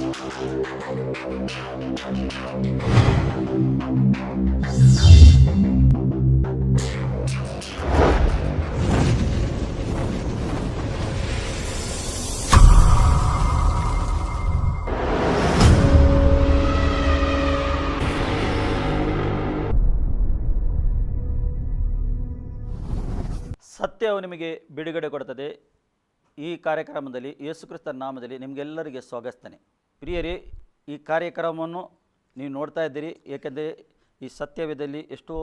ಸತ್ಯವು ನಿಮಗೆ ಬಿಡುಗಡೆ ಕೊಡುತ್ತದೆ. ಈ ಕಾರ್ಯಕ್ರಮದಲ್ಲಿ ಯೇಸುಕ್ರಿಸ್ತನ ನಾಮದಲ್ಲಿ ನಿಮಗೆಲ್ಲರಿಗೆ ಸ್ವಾಗತಿಸ್ತೇನೆ. ಪ್ರಿಯರೇ, ಈ ಕಾರ್ಯಕ್ರಮವನ್ನು ನೀವು ನೋಡ್ತಾ ಇದ್ದೀರಿ, ಏಕೆಂದರೆ ಈ ಸತ್ಯವೇದದಲ್ಲಿ ಎಷ್ಟೋ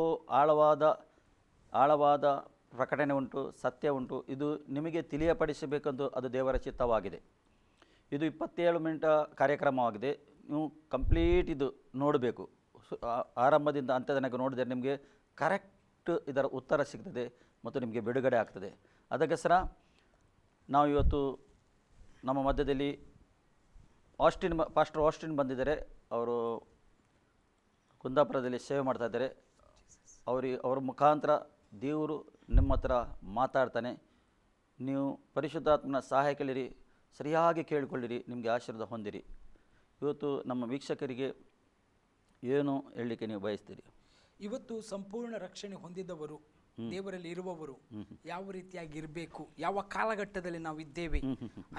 ಆಳವಾದ ಪ್ರಕಟಣೆ ಉಂಟು, ಸತ್ಯ ಉಂಟು. ಇದು ನಿಮಗೆ ತಿಳಿಯಪಡಿಸಬೇಕೆಂದು ಅದು ದೇವರ ಚಿತ್ತವಾಗಿದೆ. ಇದು 27 ಮಿನಿಟ ಕಾರ್ಯಕ್ರಮವಾಗಿದೆ. ನೀವು ಕಂಪ್ಲೀಟ್ ಇದು ನೋಡಬೇಕು. ಆರಂಭದಿಂದ ಅಂತ್ಯ ತನಕ ನೋಡಿದರೆ ನಿಮಗೆ ಕರೆಕ್ಟ್ ಇದರ ಉತ್ತರ ಸಿಗ್ತದೆ ಮತ್ತು ನಿಮಗೆ ಬಿಡುಗಡೆ ಆಗ್ತದೆ. ಅದಕ್ಕೋಸ್ಕರ ನಾವು ಇವತ್ತು ನಮ್ಮ ಮಧ್ಯದಲ್ಲಿ ಪಾಸ್ಟರ್ ಆಸ್ಟಿನ್ ಬಂದಿದ್ದಾರೆ. ಅವರು ಕುಂದಾಪುರದಲ್ಲಿ ಸೇವೆ ಮಾಡ್ತಾ ಇದ್ದಾರೆ. ಅವ್ರ ಮುಖಾಂತರ ದೇವರು ನಿಮ್ಮ ಹತ್ರ ಮಾತಾಡ್ತಾನೆ. ನೀವು ಪರಿಶುದ್ಧಾತ್ಮನ ಸಹಾಯ ಕೇಳಿರಿ, ಸರಿಯಾಗಿ ಕೇಳಿಕೊಳ್ಳಿರಿ, ನಿಮಗೆ ಆಶೀರ್ವಾದ ಹೊಂದಿರಿ. ಇವತ್ತು ನಮ್ಮ ವೀಕ್ಷಕರಿಗೆ ಏನು ಹೇಳಲಿಕ್ಕೆ ನೀವು ಬಯಸ್ತೀರಿ? ಇವತ್ತು ಸಂಪೂರ್ಣ ರಕ್ಷಣೆ ಹೊಂದಿದವರು, ದೇವರಲ್ಲಿ ಇರುವವರು ಯಾವ ರೀತಿಯಾಗಿ ಇರಬೇಕು, ಯಾವ ಕಾಲಘಟ್ಟದಲ್ಲಿ ನಾವು ಇದ್ದೇವೆ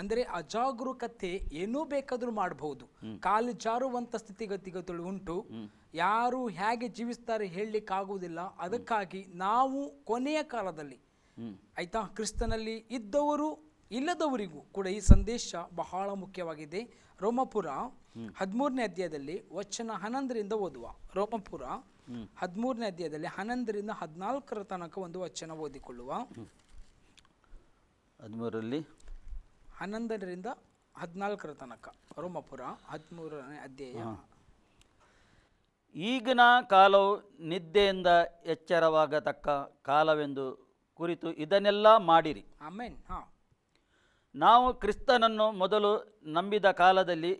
ಅಂದರೆ ಅಜಾಗರೂಕತೆ ಏನೂ ಬೇಕಾದ್ರೂ ಮಾಡಬಹುದು. ಕಾಲು ಜಾರುವಂತ ಸ್ಥಿತಿಗತಿಗಳು ಉಂಟು. ಯಾರು ಹೇಗೆ ಜೀವಿಸ್ತಾರೆ ಹೇಳಲಿಕ್ಕಾಗುವುದಿಲ್ಲ. ಅದಕ್ಕಾಗಿ ನಾವು ಕೊನೆಯ ಕಾಲದಲ್ಲಿ ಆಯ್ತಾ, ಕ್ರಿಸ್ತನಲ್ಲಿ ಇದ್ದವರು ಇಲ್ಲದವರಿಗೂ ಕೂಡ ಈ ಸಂದೇಶ ಬಹಳ ಮುಖ್ಯವಾಗಿದೆ. ರೋಮಪುರ 13ನೇ ಅಧ್ಯಾಯದಲ್ಲಿ ವಚನ 11ರಿಂದ ಓದುವ. ರೋಮಪುರ 13ನೇ ಅಧ್ಯಾಯದಲ್ಲಿ 11ರಿಂದ 14 ತನಕ ಒಂದು ವಚನ ಓದಿಕೊಳ್ಳುವ. 13ರಲ್ಲಿ 11ರಿಂದ 14 ತನಕ ರೋಮಪುರ 13ನೇ ಅಧ್ಯಾಯ. ಈಗಿನ ಕಾಲವು ನಿದ್ದೆಯಿಂದ ಎಚ್ಚರವಾಗತಕ್ಕ ಕಾಲವೆಂದು ಕುರಿತು ಇದನ್ನೆಲ್ಲ ಮಾಡಿರಿ. ಆಮೆನ್. ನಾವು ಕ್ರಿಸ್ತನನ್ನು ಮೊದಲು ನಂಬಿದ ಕಾಲದಲ್ಲಿ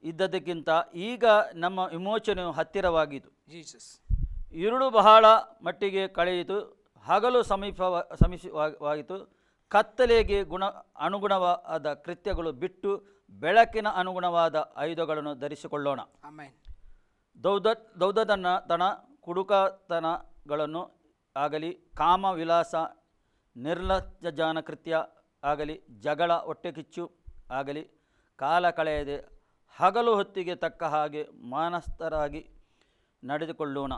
ಇದ್ದದಕ್ಕಿಂತ ಈಗ ನಮ್ಮ ವಿಮೋಚನೆಯು ಹತ್ತಿರವಾಗಿತ್ತು. ഇരുಳು ಬಹಳ ಮಟ್ಟಿಗೆ ಕಳೆಯಿತು, ಹಗಲು ಸಮೀಪವಾಯಿತು. ಕತ್ತಲೆಗೆ ಅನುಗುಣವಾದ ಕೃತ್ಯಗಳು ಬಿಟ್ಟು ಬೆಳಕಿನ ಅನುಗುಣವಾದ ಆಯುಧಗಳನ್ನು ಧರಿಸಿಕೊಳ್ಳೋಣ. ದೌದತನ, ಕುಡುಕತನಗಳನ್ನು ಆಗಲಿ, ಕಾಮ ವಿಲಾಸ, ನಿರ್ಲಜ್ಜಾನ ಕೃತ್ಯ ಆಗಲಿ, ಜಗಳ, ಹೊಟ್ಟೆಕಿಚ್ಚು ಆಗಲಿ ಕಾಲ ಕಳೆಯದೆ ಹಗಲು ಹೊತ್ತಿಗೆ ತಕ್ಕ ಹಾಗೆ ಮಾನಸ್ಥರಾಗಿ ನಡೆದುಕೊಳ್ಳೋಣ.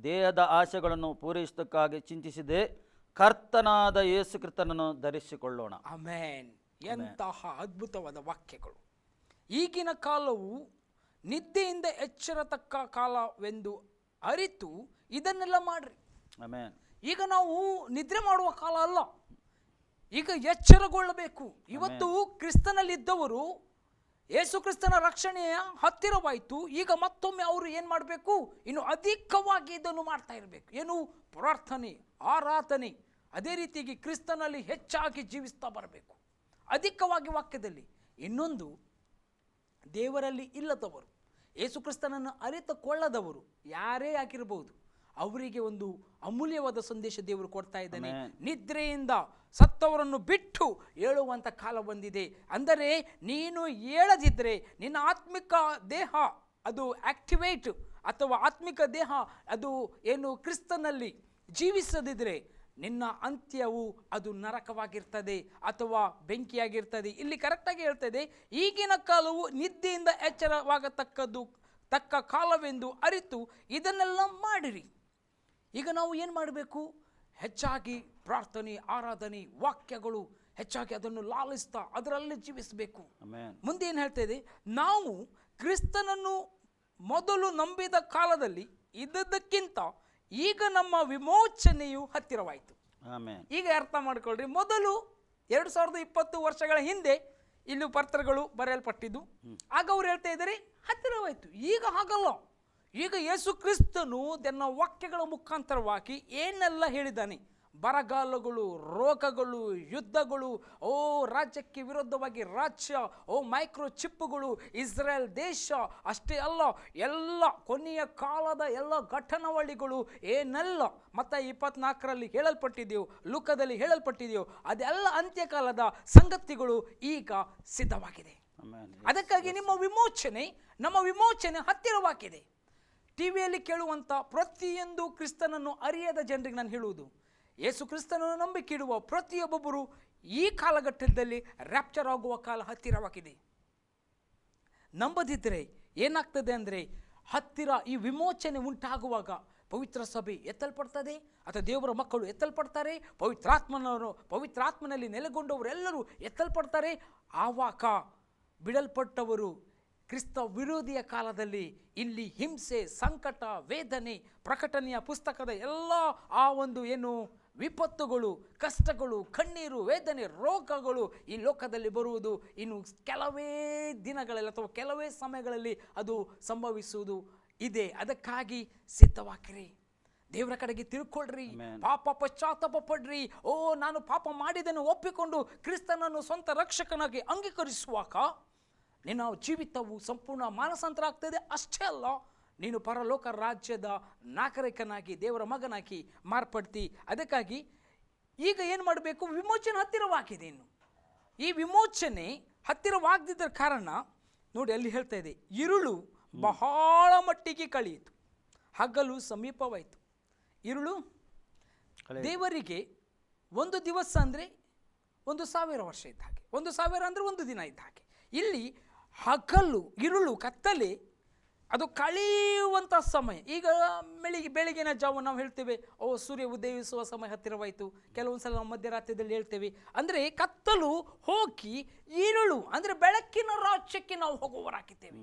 ದೇಹದ ಆಸೆಗಳನ್ನು ಪೂರೈಸೋದಕ್ಕಾಗಿ ಚಿಂತಿಸಿದೆ ಕರ್ತನಾದ ಯೇಸು ಕ್ರಿಸ್ತನನ್ನು ಧರಿಸಿಕೊಳ್ಳೋಣ. ಆಮೆನ್. ಎಂತಹ ಅದ್ಭುತವಾದ ವಾಕ್ಯಗಳು. ಈಗಿನ ಕಾಲವು ನಿದ್ದೆಯಿಂದ ಎಚ್ಚರತಕ್ಕ ಕಾಲವೆಂದು ಅರಿತು ಇದನ್ನೆಲ್ಲ ಮಾಡ್ರಿ. ಆಮೆನ್. ಈಗ ನಾವು ನಿದ್ರೆ ಮಾಡುವ ಕಾಲ ಅಲ್ಲ, ಈಗ ಎಚ್ಚರಗೊಳ್ಳಬೇಕು. ಇವತ್ತು ಕ್ರಿಸ್ತನಲ್ಲಿದ್ದವರು ಯೇಸು ಕ್ರಿಸ್ತನ ರಕ್ಷಣೆಯ ಹತ್ತಿರವಾಯಿತು. ಈಗ ಮತ್ತೊಮ್ಮೆ ಅವರು ಏನು ಮಾಡಬೇಕು? ಇನ್ನು ಅಧಿಕವಾಗಿ ಇದನ್ನು ಮಾಡ್ತಾ ಇರಬೇಕು. ಏನು? ಪ್ರಾರ್ಥನೆ, ಆರಾಧನೆ. ಅದೇ ರೀತಿಯಾಗಿ ಕ್ರಿಸ್ತನಲ್ಲಿ ಹೆಚ್ಚಾಗಿ ಜೀವಿಸ್ತಾ ಬರಬೇಕು, ಅಧಿಕವಾಗಿ ವಾಕ್ಯದಲ್ಲಿ. ಇನ್ನೊಂದು, ದೇವರಲ್ಲಿ ಇಲ್ಲದವರು, ಯೇಸು ಕ್ರಿಸ್ತನನ್ನು ಅರಿತುಕೊಳ್ಳದವರು ಯಾರೇ ಆಗಿರಬಹುದು, ಅವರಿಗೆ ಒಂದು ಅಮೂಲ್ಯವಾದ ಸಂದೇಶ ದೇವರು ಕೊಡ್ತಾ ಇದ್ದಾನೆ. ನಿದ್ರೆಯಿಂದ ಸತ್ತವರನ್ನು ಬಿಟ್ಟು ಏಳುವಂಥ ಕಾಲ ಬಂದಿದೆ. ಅಂದರೆ ನೀನು ಏಳದಿದ್ದರೆ ನಿನ್ನ ಆತ್ಮಿಕ ದೇಹ ಅದು ಆಕ್ಟಿವೇಟ್, ಅಥವಾ ಆತ್ಮಿಕ ದೇಹ ಅದು ಏನು ಕ್ರಿಸ್ತನಲ್ಲಿ ಜೀವಿಸದಿದ್ದರೆ ನಿನ್ನ ಅಂತ್ಯವು ಅದು ನರಕವಾಗಿರ್ತದೆ ಅಥವಾ ಬೆಂಕಿಯಾಗಿರ್ತದೆ. ಇಲ್ಲಿ ಕರೆಕ್ಟಾಗಿ ಹೇಳ್ತದೆ, ಈಗಿನ ಕಾಲವು ನಿದ್ದೆಯಿಂದ ಎಚ್ಚರವಾಗತಕ್ಕದ್ದು ತಕ್ಕ ಕಾಲವೆಂದು ಅರಿತು ಇದನ್ನೆಲ್ಲ ಮಾಡಿರಿ. ಈಗ ನಾವು ಏನು ಮಾಡಬೇಕು? ಹೆಚ್ಚಾಗಿ ಪ್ರಾರ್ಥನೆ, ಆರಾಧನೆ, ವಾಕ್ಯಗಳು ಹೆಚ್ಚಾಗಿ ಅದನ್ನು ಲಾಲಿಸ್ತಾ ಅದರಲ್ಲಿ ಜೀವಿಸಬೇಕು. ಮುಂದೆ ಏನು ಹೇಳ್ತಾ ಇದೆ? ನಾವು ಕ್ರಿಸ್ತನನ್ನು ಮೊದಲು ನಂಬಿದ ಕಾಲದಲ್ಲಿ ಇದ್ದದಕ್ಕಿಂತ ಈಗ ನಮ್ಮ ವಿಮೋಚನೆಯು ಹತ್ತಿರವಾಯಿತು. ಈಗ ಅರ್ಥ ಮಾಡ್ಕೊಳ್ರಿ, ಮೊದಲು 2020 ವರ್ಷಗಳ ಹಿಂದೆ ಇಲ್ಲಿ ಪತ್ರಗಳು ಬರೆಯಲ್ಪಟ್ಟಿದ್ದು, ಆಗ ಅವ್ರು ಹೇಳ್ತಾ ಇದ್ದಾರೆ ಹತ್ತಿರವಾಯಿತು. ಈಗ ಹಾಗಲ್ಲ. ಈಗ ಯೇಸು ಕ್ರಿಸ್ತನು ತನ್ನ ವಾಕ್ಯಗಳ ಮುಖಾಂತರವಾಗಿ ಏನೆಲ್ಲ ಹೇಳಿದ್ದಾನೆ, ಬರಗಾಲಗಳು, ರೋಗಗಳು, ಯುದ್ಧಗಳು, ರಾಜ್ಯಕ್ಕೆ ವಿರುದ್ಧವಾಗಿ ರಾಜ್ಯ, ಮೈಕ್ರೋ ಚಿಪ್ಪುಗಳು, ಇಸ್ರೇಲ್ ದೇಶ ಅಷ್ಟೇ ಅಲ್ಲ, ಎಲ್ಲ ಕೊನೆಯ ಕಾಲದ ಎಲ್ಲ ಘಟನಾವಳಿಗಳು ಏನೆಲ್ಲ ಮತ್ತೆ 24ರಲ್ಲಿ ಹೇಳಲ್ಪಟ್ಟಿದೆಯೋ, ಲೂಕದಲ್ಲಿ ಹೇಳಲ್ಪಟ್ಟಿದೆಯೋ, ಅದೆಲ್ಲ ಅಂತ್ಯಕಾಲದ ಸಂಗತಿಗಳು ಈಗ ಸಿದ್ಧವಾಗಿದೆ. Amen. ಅದಕ್ಕಾಗಿ ನಮ್ಮ ವಿಮೋಚನೆ ಹತ್ತಿರವಾಗಿದೆ. ಟಿವಿಯಲ್ಲಿ ಕೇಳುವಂಥ ಪ್ರತಿಯೊಂದು ಕ್ರಿಸ್ತನನ್ನು ಅರಿಯದ ಜನರಿಗೆ ನಾನು ಹೇಳುವುದು, ಯೇಸು ಕ್ರಿಸ್ತನನ್ನು ನಂಬಿಕೆ ಇಡುವ ಪ್ರತಿಯೊಬ್ಬೊಬ್ಬರು ಈ ಕಾಲಘಟ್ಟದಲ್ಲಿ ರ್ಯಾಪ್ಚರ್ ಆಗುವ ಕಾಲ ಹತ್ತಿರವಾಗಿದೆ. ನಂಬದಿದ್ದರೆ ಏನಾಗ್ತದೆ ಅಂದರೆ, ಹತ್ತಿರ ಈ ವಿಮೋಚನೆ ಉಂಟಾಗುವಾಗ ಪವಿತ್ರ ಸಭೆ ಎತ್ತಲ್ಪಡ್ತದೆ, ಅಥವಾ ದೇವರ ಮಕ್ಕಳು ಎತ್ತಲ್ಪಡ್ತಾರೆ, ಪವಿತ್ರಾತ್ಮನಲ್ಲಿ ನೆಲೆಗೊಂಡವರೆಲ್ಲರೂ ಎತ್ತಲ್ಪಡ್ತಾರೆ. ಆವಾಗ ಬಿಡಲ್ಪಟ್ಟವರು ಕ್ರಿಸ್ತ ವಿರೋಧಿಯ ಕಾಲದಲ್ಲಿ ಇಲ್ಲಿ ಹಿಂಸೆ, ಸಂಕಟ, ವೇದನೆ, ಪ್ರಕಟಣೆಯ ಪುಸ್ತಕದ ಎಲ್ಲ ಆ ಒಂದು ಏನು ವಿಪತ್ತುಗಳು, ಕಷ್ಟಗಳು, ಕಣ್ಣೀರು, ವೇದನೆ, ರೋಗಗಳು ಈ ಲೋಕದಲ್ಲಿ ಬರುವುದು ಇನ್ನು ಕೆಲವೇ ದಿನಗಳಲ್ಲಿ ಅಥವಾ ಕೆಲವೇ ಸಮಯಗಳಲ್ಲಿ ಅದು ಸಂಭವಿಸುವುದು ಇದೆ. ಅದಕ್ಕಾಗಿ ಸಿದ್ಧವಾಗಿರಿ, ದೇವರ ಕಡೆಗೆ ತಿಳ್ಕೊಳ್ರಿ, ಪಾಪ ಪಶ್ಚಾತ್ತಾಪ ಪಡ್ರಿ. ನಾನು ಪಾಪ ಮಾಡಿದನ್ನು ಒಪ್ಪಿಕೊಂಡು ಕ್ರಿಸ್ತನನ್ನು ಸ್ವಂತ ರಕ್ಷಕನಾಗಿ ಅಂಗೀಕರಿಸುವಾಗ ನಿನ್ನ ಜೀವಿತವು ಸಂಪೂರ್ಣ ಮಾನಸಾಂತರ ಆಗ್ತದೆ. ಅಷ್ಟೇ ಅಲ್ಲ, ನೀನು ಪರಲೋಕ ರಾಜ್ಯದ ನಾಗರಿಕನಾಗಿ ದೇವರ ಮಗನಾಗಿ ಮಾರ್ಪಡ್ತಿ. ಅದಕ್ಕಾಗಿ ಈಗ ಏನು ಮಾಡಬೇಕು? ವಿಮೋಚನೆ ಹತ್ತಿರವಾಗಿದೆ. ಇನ್ನು ಈ ವಿಮೋಚನೆ ಹತ್ತಿರವಾಗದಿದ್ದ ಕಾರಣ ನೋಡಿ, ಅಲ್ಲಿ ಹೇಳ್ತಾ ಇದೆ, ഇരുಳು ಬಹಳ ಮಟ್ಟಿಗೆ ಕಳೆಯಿತು, ಹಗಲು ಸಮೀಪವಾಯಿತು. ഇരുಳು ದೇವರಿಗೆ ಒಂದು ದಿವಸ ಅಂದರೆ 1,000 ವರ್ಷ ಇದ್ದ ಹಾಗೆ, 1,000 ಅಂದರೆ ಒಂದು ದಿನ ಇದ್ದ ಹಾಗೆ. ಇಲ್ಲಿ ಹಗಲು, ഇരുಳು, ಕತ್ತಲೆ ಅದು ಕಳೆಯುವಂಥ ಸಮಯ. ಈಗ ಬೆಳಗಿನ ಜಾವ ನಾವು ಹೇಳ್ತೇವೆ, ಸೂರ್ಯ ಉದಯಿಸುವ ಸಮಯ ಹತ್ತಿರವಾಯಿತು. ಕೆಲವೊಂದು ಸಲ ನಾವು ಮಧ್ಯರಾತ್ರಿಯಲ್ಲಿ ಹೇಳ್ತೇವೆ. ಅಂದರೆ ಕತ್ತಲು ಹೋಗಿ ഇരുಳು ಅಂದರೆ ಬೆಳಕಿನ ರಾಜ್ಯಕ್ಕೆ ನಾವು ಹೋಗುವವರಾಗಿದ್ದೇವೆ.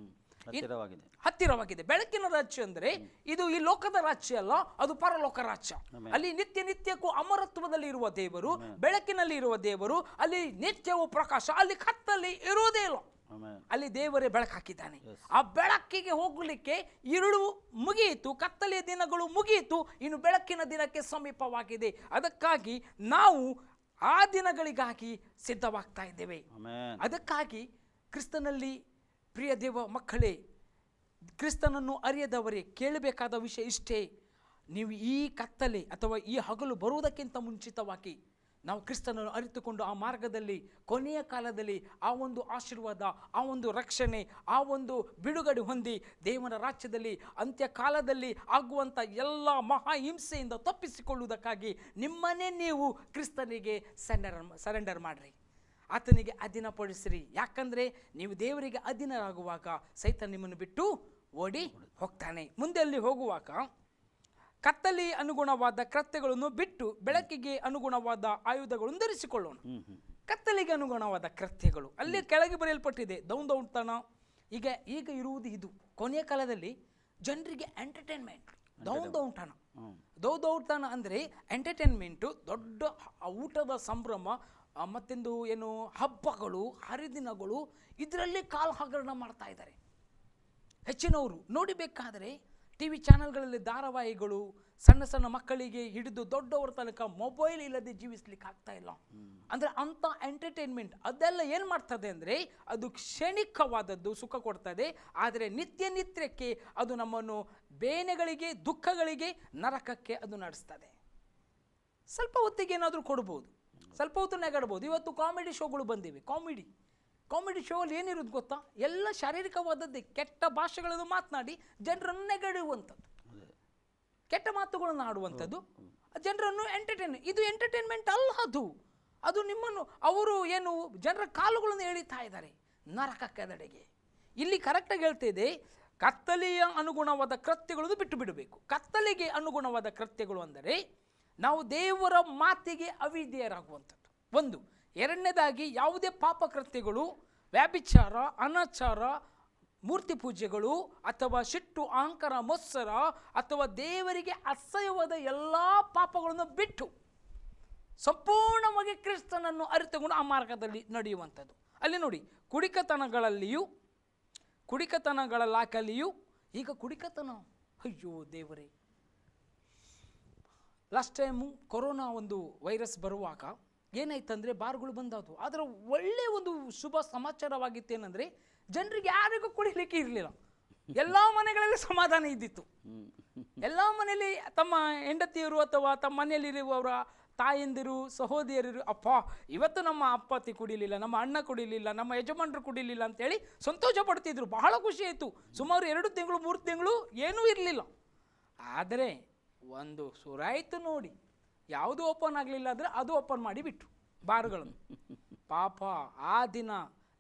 ಹತ್ತಿರವಾಗಿದೆ. ಬೆಳಕಿನ ರಾಜ್ಯ ಅಂದರೆ ಇದು ಈ ಲೋಕದ ರಾಜ್ಯ ಅಲ್ಲ, ಅದು ಪರಲೋಕ ರಾಜ್ಯ. ಅಲ್ಲಿ ನಿತ್ಯಕ್ಕೂ ಅಮರತ್ವದಲ್ಲಿ ಇರುವ ದೇವರು, ಬೆಳಕಿನಲ್ಲಿ ಇರುವ ದೇವರು, ಅಲ್ಲಿ ನಿತ್ಯವೂ ಪ್ರಕಾಶ, ಅಲ್ಲಿ ಕತ್ತಲ್ಲಿ ಇರುವುದೇ ಇಲ್ಲ. ಅಲ್ಲಿ ದೇವರೇ ಬೆಳಕು ಹಾಕಿದ್ದಾನೆ. ಆ ಬೆಳಕಿಗೆ ಹೋಗಲಿಕ್ಕೆ ഇരുಳು ಮುಗಿಯಿತು, ಕತ್ತಲೆಯ ದಿನಗಳು ಮುಗಿಯಿತು, ಇನ್ನು ಬೆಳಕಿನ ದಿನಕ್ಕೆ ಸಮೀಪವಾಗಿದೆ. ಅದಕ್ಕಾಗಿ ನಾವು ಆ ದಿನಗಳಿಗಾಗಿ ಸಿದ್ಧವಾಗ್ತಾ ಇದ್ದೇವೆ. ಅದಕ್ಕಾಗಿ ಕ್ರಿಸ್ತನಲ್ಲಿ ಪ್ರಿಯ ದೇವ ಮಕ್ಕಳೇ, ಕ್ರಿಸ್ತನನ್ನು ಅರಿಯದವರೇ, ಕೇಳಬೇಕಾದ ವಿಷಯ ಇಷ್ಟೇ. ನೀವು ಈ ಕತ್ತಲೆ ಅಥವಾ ಈ ಹಗಲು ಬರುವುದಕ್ಕಿಂತ ಮುಂಚಿತವಾಗಿ ನಾವು ಕ್ರಿಸ್ತನನ್ನು ಅರಿತುಕೊಂಡು ಆ ಮಾರ್ಗದಲ್ಲಿ ಕೊನೆಯ ಕಾಲದಲ್ಲಿ ಆ ಒಂದು ಆಶೀರ್ವಾದ, ಆ ಒಂದು ರಕ್ಷಣೆ, ಆ ಒಂದು ಬಿಡುಗಡೆ ಹೊಂದಿ ದೇವರ ರಾಜ್ಯದಲ್ಲಿ ಅಂತ್ಯಕಾಲದಲ್ಲಿ ಆಗುವಂಥ ಎಲ್ಲ ಮಹಾಹಿಂಸೆಯಿಂದ ತಪ್ಪಿಸಿಕೊಳ್ಳುವುದಕ್ಕಾಗಿ ನಿಮ್ಮನ್ನೇ ನೀವು ಕ್ರಿಸ್ತನಿಗೆ ಸರೆಂಡರ್ ಮಾಡಿರಿ, ಆತನಿಗೆ ಅಧೀನಪಡಿಸಿರಿ. ಯಾಕಂದರೆ ನೀವು ದೇವರಿಗೆ ಅಧೀನರಾಗುವಾಗ ಸೈತಾನ ನಿಮ್ಮನ್ನು ಬಿಟ್ಟು ಓಡಿ ಹೋಗ್ತಾನೆ. ಮುಂದೆ ಅಲ್ಲಿ ಹೋಗುವಾಗ ಕತ್ತಲಿ ಅನುಗುಣವಾದ ಕೃತ್ಯಗಳನ್ನು ಬಿಟ್ಟು ಬೆಳಕಿಗೆ ಅನುಗುಣವಾದ ಆಯುಧಗಳನ್ನು ಧರಿಸಿಕೊಳ್ಳೋಣ. ಕತ್ತಲಿಗೆ ಅನುಗುಣವಾದ ಕೃತ್ಯಗಳು ಅಲ್ಲಿ ಕೆಳಗೆ ಬರೆಯಲ್ಪಟ್ಟಿದೆ, ದೌಂದೌತಣ. ಈಗ ಇರುವುದು ಇದು ಕೊನೆಯ ಕಾಲದಲ್ಲಿ ಜನರಿಗೆ ಎಂಟರ್ಟೈನ್ಮೆಂಟ್, ದೌಂದೌತಣ ಅಂದರೆ ಎಂಟರ್ಟೈನ್ಮೆಂಟು, ದೊಡ್ಡ ಊಟದ ಸಂಭ್ರಮ, ಮತ್ತೊಂದು ಏನು ಹಬ್ಬಗಳು, ಹರಿದಿನಗಳು, ಇದರಲ್ಲಿ ಕಾಲ ಹಗರಣ ಮಾಡ್ತಾ ಇದ್ದಾರೆ. ಹೆಚ್ಚಿನವರು ನೋಡಬೇಕಾದರೆ ಟಿವಿ ಚಾನೆಲ್ಗಳಲ್ಲಿ ಧಾರಾವಾಹಿಗಳು, ಸಣ್ಣ ಸಣ್ಣ ಮಕ್ಕಳಿಗೆ ಹಿಡಿದು ದೊಡ್ಡವರ ತನಕ ಮೊಬೈಲ್ ಇಲ್ಲದೆ ಜೀವಿಸ್ಲಿಕ್ಕೆ ಆಗ್ತಾ ಇಲ್ಲ. ಅಂದರೆ ಅಂಥ ಎಂಟರ್ಟೈನ್ಮೆಂಟ್ ಅದೆಲ್ಲ ಏನು ಮಾಡ್ತದೆ ಅಂದರೆ ಅದು ಕ್ಷಣಿಕವಾದದ್ದು, ಸುಖ ಕೊಡ್ತದೆ. ಆದರೆ ನಿತ್ಯಕ್ಕೆ ಅದು ನಮ್ಮನ್ನು ಬೇನೆಗಳಿಗೆ, ದುಃಖಗಳಿಗೆ, ನರಕಕ್ಕೆ ಅದು ನಡೆಸ್ತದೆ. ಸ್ವಲ್ಪ ಹೊತ್ತಿಗೆ ಏನಾದರೂ ಕೊಡ್ಬೋದು, ಸ್ವಲ್ಪ ಹೊತ್ತು ನೆಗಡ್ಬೋದು. ಇವತ್ತು ಕಾಮಿಡಿ ಶೋಗಳು ಬಂದಿವೆ. ಕಾಮಿಡಿ ಶೋ ಅಲ್ಲಿ ಏನಿರೋದು ಗೊತ್ತಾ? ಎಲ್ಲ ಶಾರೀರಿಕವಾದದ್ದೇ, ಕೆಟ್ಟ ಭಾಷೆಗಳನ್ನು ಮಾತನಾಡಿ ಜನರನ್ನು ನೆಗಡುವಂಥದ್ದು, ಕೆಟ್ಟ ಮಾತುಗಳನ್ನು ಆಡುವಂಥದ್ದು, ಜನರನ್ನು ಇದು ಎಂಟರ್ಟೈನ್ಮೆಂಟ್ ಅಲ್ಲ. ಅದು ನಿಮ್ಮನ್ನು ಅವರು ಏನು ಜನರ ಕಾಲುಗಳನ್ನು ಎಳಿತಾ ಇದ್ದಾರೆ ನರಕಕ್ಕೆದೆಡೆಗೆ. ಇಲ್ಲಿ ಕರೆಕ್ಟಾಗಿ ಹೇಳ್ತಿದೆ, ಕತ್ತಲೆಯ ಅನುಗುಣವಾದ ಕೃತ್ಯಗಳನ್ನು ಬಿಟ್ಟು ಬಿಡಬೇಕು. ಕತ್ತಲೆಗೆ ಅನುಗುಣವಾದ ಕೃತ್ಯಗಳು ಅಂದರೆ ನಾವು ದೇವರ ಮಾತಿಗೆ ಅವಿಧೇಯರಾಗುವಂಥದ್ದು ಒಂದು. ಎರಡನೇದಾಗಿ ಯಾವುದೇ ಪಾಪ ಕೃತ್ಯಗಳು, ವ್ಯಾಭಿಚಾರ, ಅನಾಚಾರ, ಮೂರ್ತಿ ಪೂಜೆಗಳು, ಅಥವಾ ಸಿಟ್ಟು, ಅಹಂಕಾರ, ಮತ್ಸರ, ಅಥವಾ ದೇವರಿಗೆ ಅಸಹ್ಯವಾದ ಎಲ್ಲ ಪಾಪಗಳನ್ನು ಬಿಟ್ಟು ಸಂಪೂರ್ಣವಾಗಿ ಕ್ರಿಸ್ತನನ್ನು ಅರಿತುಕೊಂಡು ಆ ಮಾರ್ಗದಲ್ಲಿ ನಡೆಯುವಂಥದ್ದು. ಅಲ್ಲಿ ನೋಡಿ, ಕುಡಿಕತನಗಳಲ್ಲಾಕಲಿಯೂ ಈಗ ಕುಡಿಕತನ, ಅಯ್ಯೋ ದೇವರೇ. ಲಾಸ್ಟ್ ಟೈಮು ಕೊರೋನಾ ಒಂದು ವೈರಸ್ ಬರುವಾಗ ಏನಾಯ್ತಂದರೆ ಬಾರ್ಗಳು ಬಂದವು. ಆದರೆ ಒಳ್ಳೆಯ ಒಂದು ಶುಭ ಸಮಾಚಾರವಾಗಿತ್ತೇನೆಂದರೆ ಜನರಿಗೆ ಯಾರಿಗೂ ಕುಡಿಲಿಕ್ಕೆ ಇರಲಿಲ್ಲ. ಎಲ್ಲ ಮನೆಗಳಲ್ಲಿ ಸಮಾಧಾನ ಇದ್ದಿತ್ತು. ಎಲ್ಲ ಮನೆಯಲ್ಲಿ ತಮ್ಮ ಹೆಂಡತಿಯರು ಅಥವಾ ತಮ್ಮ ಮನೆಯಲ್ಲಿರುವವರ ತಾಯಂದಿರು ಸಹೋದರಿಯರು, ಅಪ್ಪ ಇವತ್ತು ನಮ್ಮ ಅಪ್ಪತ್ತಿ ಕುಡಿಲಿಲ್ಲ, ನಮ್ಮ ಅಣ್ಣ ಕುಡಿಲಿಲ್ಲ, ನಮ್ಮ ಯಜಮಾನರು ಕುಡಿಲಿಲ್ಲ ಅಂತೇಳಿ ಸಂತೋಷ ಪಡ್ತಿದ್ರು. ಬಹಳ ಖುಷಿ ಆಯಿತು. ಸುಮಾರು 2 ತಿಂಗಳು 3 ತಿಂಗಳು ಏನೂ ಇರಲಿಲ್ಲ. ಆದರೆ ಒಂದು ಸುರಾಯಿತು ನೋಡಿ, ಯಾವುದು ಓಪನ್ ಆಗಲಿಲ್ಲ ಅಂದರೆ ಅದು ಓಪನ್ ಮಾಡಿ ಬಿಟ್ರು ಬಾರ್ಗಳನ್ನು. ಪಾಪ ಆ ದಿನ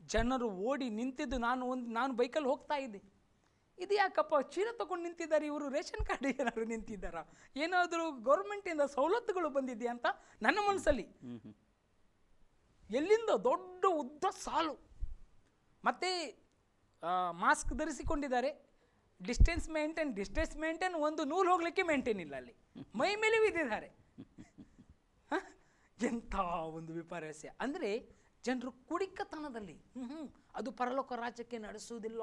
ಜನರು ಓಡಿ ನಿಂತಿದ್ದು, ನಾನು ಬೈಕಲ್ಲಿ ಹೋಗ್ತಾ ಇದ್ದೆ. ಇದು ಯಾಕಪ್ಪ ಚೀಲ ತಗೊಂಡು ನಿಂತಿದ್ದಾರೆ ಇವರು, ರೇಷನ್ ಕಾರ್ಡ್ ಏನಾದ್ರು ನಿಂತಿದ್ದಾರಾ, ಏನಾದರೂ ಗೌರ್ಮೆಂಟಿಂದ ಸವಲತ್ತುಗಳು ಬಂದಿದೆಯಾ ಅಂತ ನನ್ನ ಮನಸ್ಸಲ್ಲಿ. ಎಲ್ಲಿಂದ ದೊಡ್ಡ ಉದ್ದ ಸಾಲು, ಮತ್ತೆ ಮಾಸ್ಕ್ ಧರಿಸಿಕೊಂಡಿದ್ದಾರೆ. ಡಿಸ್ಟೆನ್ಸ್ ಮೇಂಟೈನ್ ಒಂದು ನೂಲು ಹೋಗ್ಲಿಕ್ಕೆ ಮೇಂಟೈನ್ ಇಲ್ಲ, ಅಲ್ಲಿ ಮೈ ಮೇಲೆ ಬಿದ್ದಿದ್ದಾರೆ. ಎಂಥ ಒಂದು ವಿಪರ್ಯಾಸ ಅಂದರೆ ಜನರು ಕುಡಿಕತನದಲ್ಲಿ. ಅದು ಪರಲೋಕ ರಾಜ್ಯಕ್ಕೆ ನಡೆಸುವುದಿಲ್ಲ,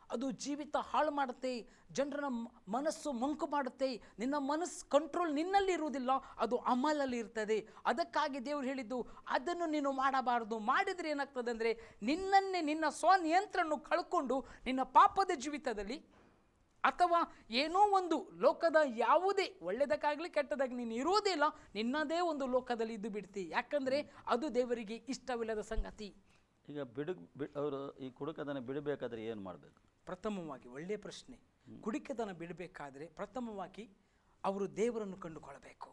ಅದು ಜೀವಿತ ಹಾಳು ಮಾಡುತ್ತೆ, ಜನರನ್ನ ಮನಸ್ಸು ಮಂಕು ಮಾಡುತ್ತೆ. ನಿನ್ನ ಮನಸ್ಸು ಕಂಟ್ರೋಲ್ ನಿನ್ನಲ್ಲಿ ಇರುವುದಿಲ್ಲ, ಅದು ಅಮಲಲ್ಲಿ ಇರ್ತದೆ. ಅದಕ್ಕಾಗಿ ದೇವರು ಹೇಳಿದ್ದು ಅದನ್ನು ನೀನು ಮಾಡಬಾರದು. ಮಾಡಿದರೆ ಏನಾಗ್ತದೆ ಅಂದರೆ ನಿನ್ನ ಸ್ವನಿಯಂತ್ರಣ ಕಳ್ಕೊಂಡು ನಿನ್ನ ಪಾಪದ ಜೀವಿತದಲ್ಲಿ ಅಥವಾ ಏನೋ ಒಂದು ಲೋಕದ ಯಾವುದೇ ಒಳ್ಳೆಯದಕ್ಕಾಗಲಿ ಕೆಟ್ಟದಾಗಿ ನೀನು ಇರೋದೇ ಇಲ್ಲ, ನಿನ್ನದೇ ಒಂದು ಲೋಕದಲ್ಲಿ ಇದ್ದು ಬಿಡ್ತಿ. ಯಾಕಂದರೆ ಅದು ದೇವರಿಗೆ ಇಷ್ಟವಿಲ್ಲದ ಸಂಗತಿ. ಈಗ ಅವರು ಈ ಕುಡುಕತನ ಬಿಡಬೇಕಾದ್ರೆ ಏನು ಮಾಡಬೇಕು? ಪ್ರಥಮವಾಗಿ ಒಳ್ಳೆಯ ಪ್ರಶ್ನೆ. ಕುಡಿಕತನ ಬಿಡಬೇಕಾದ್ರೆ ಪ್ರಥಮವಾಗಿ ಅವರು ದೇವರನ್ನು ಕಂಡುಕೊಳ್ಳಬೇಕು,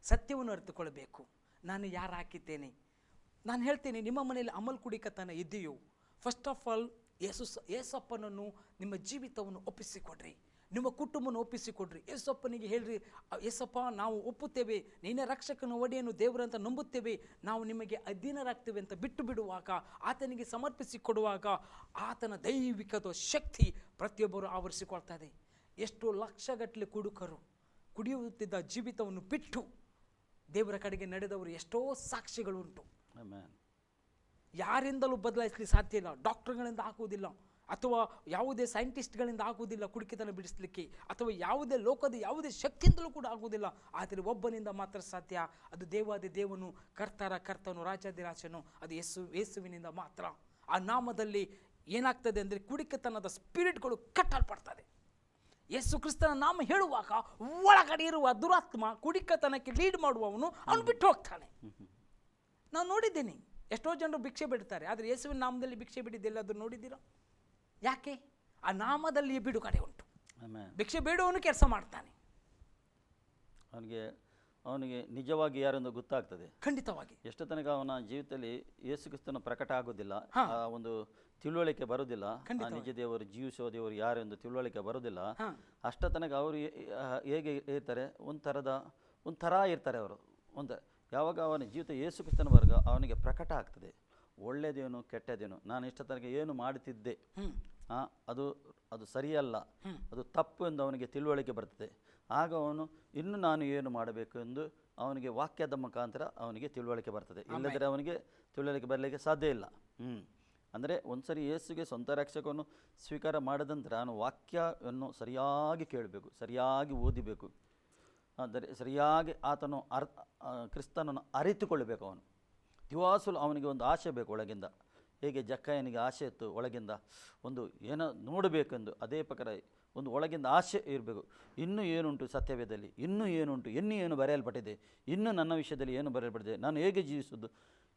ಸತ್ಯವನ್ನು ಅರಿತುಕೊಳ್ಳಬೇಕು. ನಾನು ಯಾರು ಹಾಕಿದ್ದೇನೆ? ನಾನು ಹೇಳ್ತೇನೆ, ನಿಮ್ಮ ಮನೆಯಲ್ಲಿ ಅಮಲ್ ಕುಡಿಕತನ ಇದೆಯೋ, ಫಸ್ಟ್ ಆಫ್ ಆಲ್ ಯೇಸಪ್ಪನನ್ನು ನಿಮ್ಮ ಜೀವಿತವನ್ನು ಒಪ್ಪಿಸಿಕೊಡ್ರಿ, ನಿಮ್ಮ ಕುಟುಂಬವನ್ನು ಒಪ್ಪಿಸಿಕೊಡ್ರಿ. ಯೇಸಪ್ಪನಿಗೆ ಹೇಳ್ರಿ, ಯೇಸಪ್ಪ ನಾವು ಒಪ್ಪುತ್ತೇವೆ, ನೀನೇ ರಕ್ಷಕನ ಒಡೆಯನ್ನು ದೇವರಂತ ನಂಬುತ್ತೇವೆ, ನಾವು ನಿಮಗೆ ಅಧೀನರಾಗ್ತೇವೆ ಅಂತ ಬಿಟ್ಟು ಬಿಡುವಾಗ, ಆತನಿಗೆ ಸಮರ್ಪಿಸಿಕೊಡುವಾಗ ಆತನ ದೈವಿಕದ ಶಕ್ತಿ ಪ್ರತಿಯೊಬ್ಬರು ಆವರಿಸಿಕೊಳ್ತದೆ. ಎಷ್ಟೋ ಲಕ್ಷಗಟ್ಟಲೆ ಕುಡುಕರು ಕುಡಿಯುತ್ತಿದ್ದ ಜೀವಿತವನ್ನು ಬಿಟ್ಟು ದೇವರ ಕಡೆಗೆ ನಡೆದವರು ಎಷ್ಟೋ ಸಾಕ್ಷಿಗಳುಂಟು. ಯಾರಿಂದಲೂ ಬದಲಾಯಿಸಲಿ ಸಾಧ್ಯ ಇಲ್ಲ. ಡಾಕ್ಟರ್ಗಳಿಂದ ಆಗುವುದಿಲ್ಲ, ಅಥವಾ ಯಾವುದೇ ಸೈಂಟಿಸ್ಟ್ಗಳಿಂದ ಆಗುವುದಿಲ್ಲ ಕುಡಿಕೆತನ ಬಿಡಿಸಲಿಕ್ಕೆ, ಅಥವಾ ಯಾವುದೇ ಲೋಕದ ಯಾವುದೇ ಶಕ್ತಿಯಿಂದಲೂ ಕೂಡ ಆಗುವುದಿಲ್ಲ. ಆದರೆ ಒಬ್ಬನಿಂದ ಮಾತ್ರ ಸಾಧ್ಯ, ಅದು ದೇವಾದಿ ದೇವನು, ಕರ್ತನು, ರಾಜಾದಿರಾಜನು, ಅದು ಯೇಸುವಿನಿಂದ ಮಾತ್ರ. ಆ ನಾಮದಲ್ಲಿ ಏನಾಗ್ತದೆ ಅಂದರೆ ಕುಡಿಕೆತನದ ಸ್ಪಿರಿಟ್ಗಳು ಕಟ್ಟಲ್ಪಡ್ತದೆ. ಯೇಸು ಕ್ರಿಸ್ತನ ನಾಮ ಹೇಳುವಾಗ ಒಳಗಡೆ ಇರುವ ದುರಾತ್ಮ, ಕುಡಿಕತನಕ್ಕೆ ಲೀಡ್ ಮಾಡುವವನು, ಅವನು ಬಿಟ್ಟು ಹೋಗ್ತಾನೆ. ನಾನು ನೋಡಿದ್ದೀನಿ, ಎಷ್ಟೋ ಜನರು ಭಿಕ್ಷೆ ಬಿಡ್ತಾರೆ, ಆದರೆ ಯೇಸುವಿನ ನಾಮದಲ್ಲಿ ಭಿಕ್ಷೆ ಬಿಡಿದ್ದೆಲ್ಲ ಅದು ನೋಡಿದ್ದೀರಾ? ಯಾಕೆ? ಆ ನಾಮದಲ್ಲಿ ಬಿಡುಗಡೆ ಉಂಟು. ಭಿಕ್ಷೆ ಬೇಡುವವನು ಕೆಲಸ ಮಾಡ್ತಾನೆ, ಅವನಿಗೆ ನಿಜವಾಗಿ ಯಾರೆಂದು ಗೊತ್ತಾಗ್ತದೆ. ಖಂಡಿತವಾಗಿ. ಎಷ್ಟು ತನಕ ಅವನ ಜೀವಿತದಲ್ಲಿ ಯೇಸು ಕ್ರಿಸ್ತನ ಪ್ರಕಟ ಆಗೋದಿಲ್ಲ, ಆ ಒಂದು ತಿಳುವಳಿಕೆ ಬರೋದಿಲ್ಲ, ನಿಜ ದೇವರು ಜೀವಿಸುವ ದೇವರು ಯಾರೆಂದು ತಿಳುವಳಿಕೆ ಬರೋದಿಲ್ಲ, ಅಷ್ಟ ತನಕ ಅವರು ಹೇಗೆ ಇರ್ತಾರೆ, ಒಂಥರ ಇರ್ತಾರೆ ಅವರು. ಯಾವಾಗ ಅವನ ಜೀವಿತ ಯೇಸು ಕ್ರಿಸ್ತನ ವರ್ಗ ಅವನಿಗೆ ಪ್ರಕಟ ಆಗ್ತದೆ, ಒಳ್ಳೆಯದೇನು ಕೆಟ್ಟದೇನು, ನಾನು ಇಷ್ಟ ತನಕ ಏನು ಮಾಡುತ್ತಿದ್ದೆ ಅದು ಸರಿಯಲ್ಲ, ಅದು ತಪ್ಪು ಎಂದು ಅವನಿಗೆ ತಿಳುವಳಿಕೆ ಬರ್ತದೆ. ಆಗ ಅವನು ಇನ್ನು ನಾನು ಏನು ಮಾಡಬೇಕು ಎಂದು ಅವನಿಗೆ ವಾಕ್ಯದ ಮುಖಾಂತರ ಅವನಿಗೆ ತಿಳುವಳಿಕೆ ಬರ್ತದೆ. ಇಲ್ಲದರೆ ಅವನಿಗೆ ತಿಳುವಳಿಕೆ ಬರಲಿಕ್ಕೆ ಸಾಧ್ಯ ಇಲ್ಲ. ಅಂದರೆ ಒಂದ್ಸರಿ ಯೇಸುಗೆ ಸ್ವಂತ ರಕ್ಷಕವನ್ನು ಸ್ವೀಕಾರ ಮಾಡಿದ ನಂತರ ಅವನು ವಾಕ್ಯವನ್ನು ಸರಿಯಾಗಿ ಕೇಳಬೇಕು, ಸರಿಯಾಗಿ ಓದಿಬೇಕು, ಅಂದರೆ ಸರಿಯಾಗಿ ಆತನು ಕ್ರಿಸ್ತನನ್ನು ಅರಿತುಕೊಳ್ಳಬೇಕು. ಅವನು ದಿವಾಸಲು ಅವನಿಗೆ ಒಂದು ಆಸೆ ಬೇಕು ಒಳಗಿಂದ. ಹೇಗೆ ಜಕ್ಕಯ್ಯನಿಗೆ ಆಸೆ ಇತ್ತು ಒಳಗಿಂದ ಒಂದು ಏನೋ ನೋಡಬೇಕೆಂದು, ಅದೇ ಪ್ರಕಾರ ಒಂದು ಒಳಗಿಂದ ಆಸೆ ಇರಬೇಕು. ಇನ್ನೂ ಏನುಂಟು ಸತ್ಯವೇದದಲ್ಲಿ, ಇನ್ನೂ ಏನುಂಟು, ಏನು ಬರೆಯಲ್ಪಟ್ಟಿದೆ, ಇನ್ನೂ ನನ್ನ ವಿಷಯದಲ್ಲಿ ಏನು ಬರೆಯಲ್ಪಟ್ಟಿದೆ, ನಾನು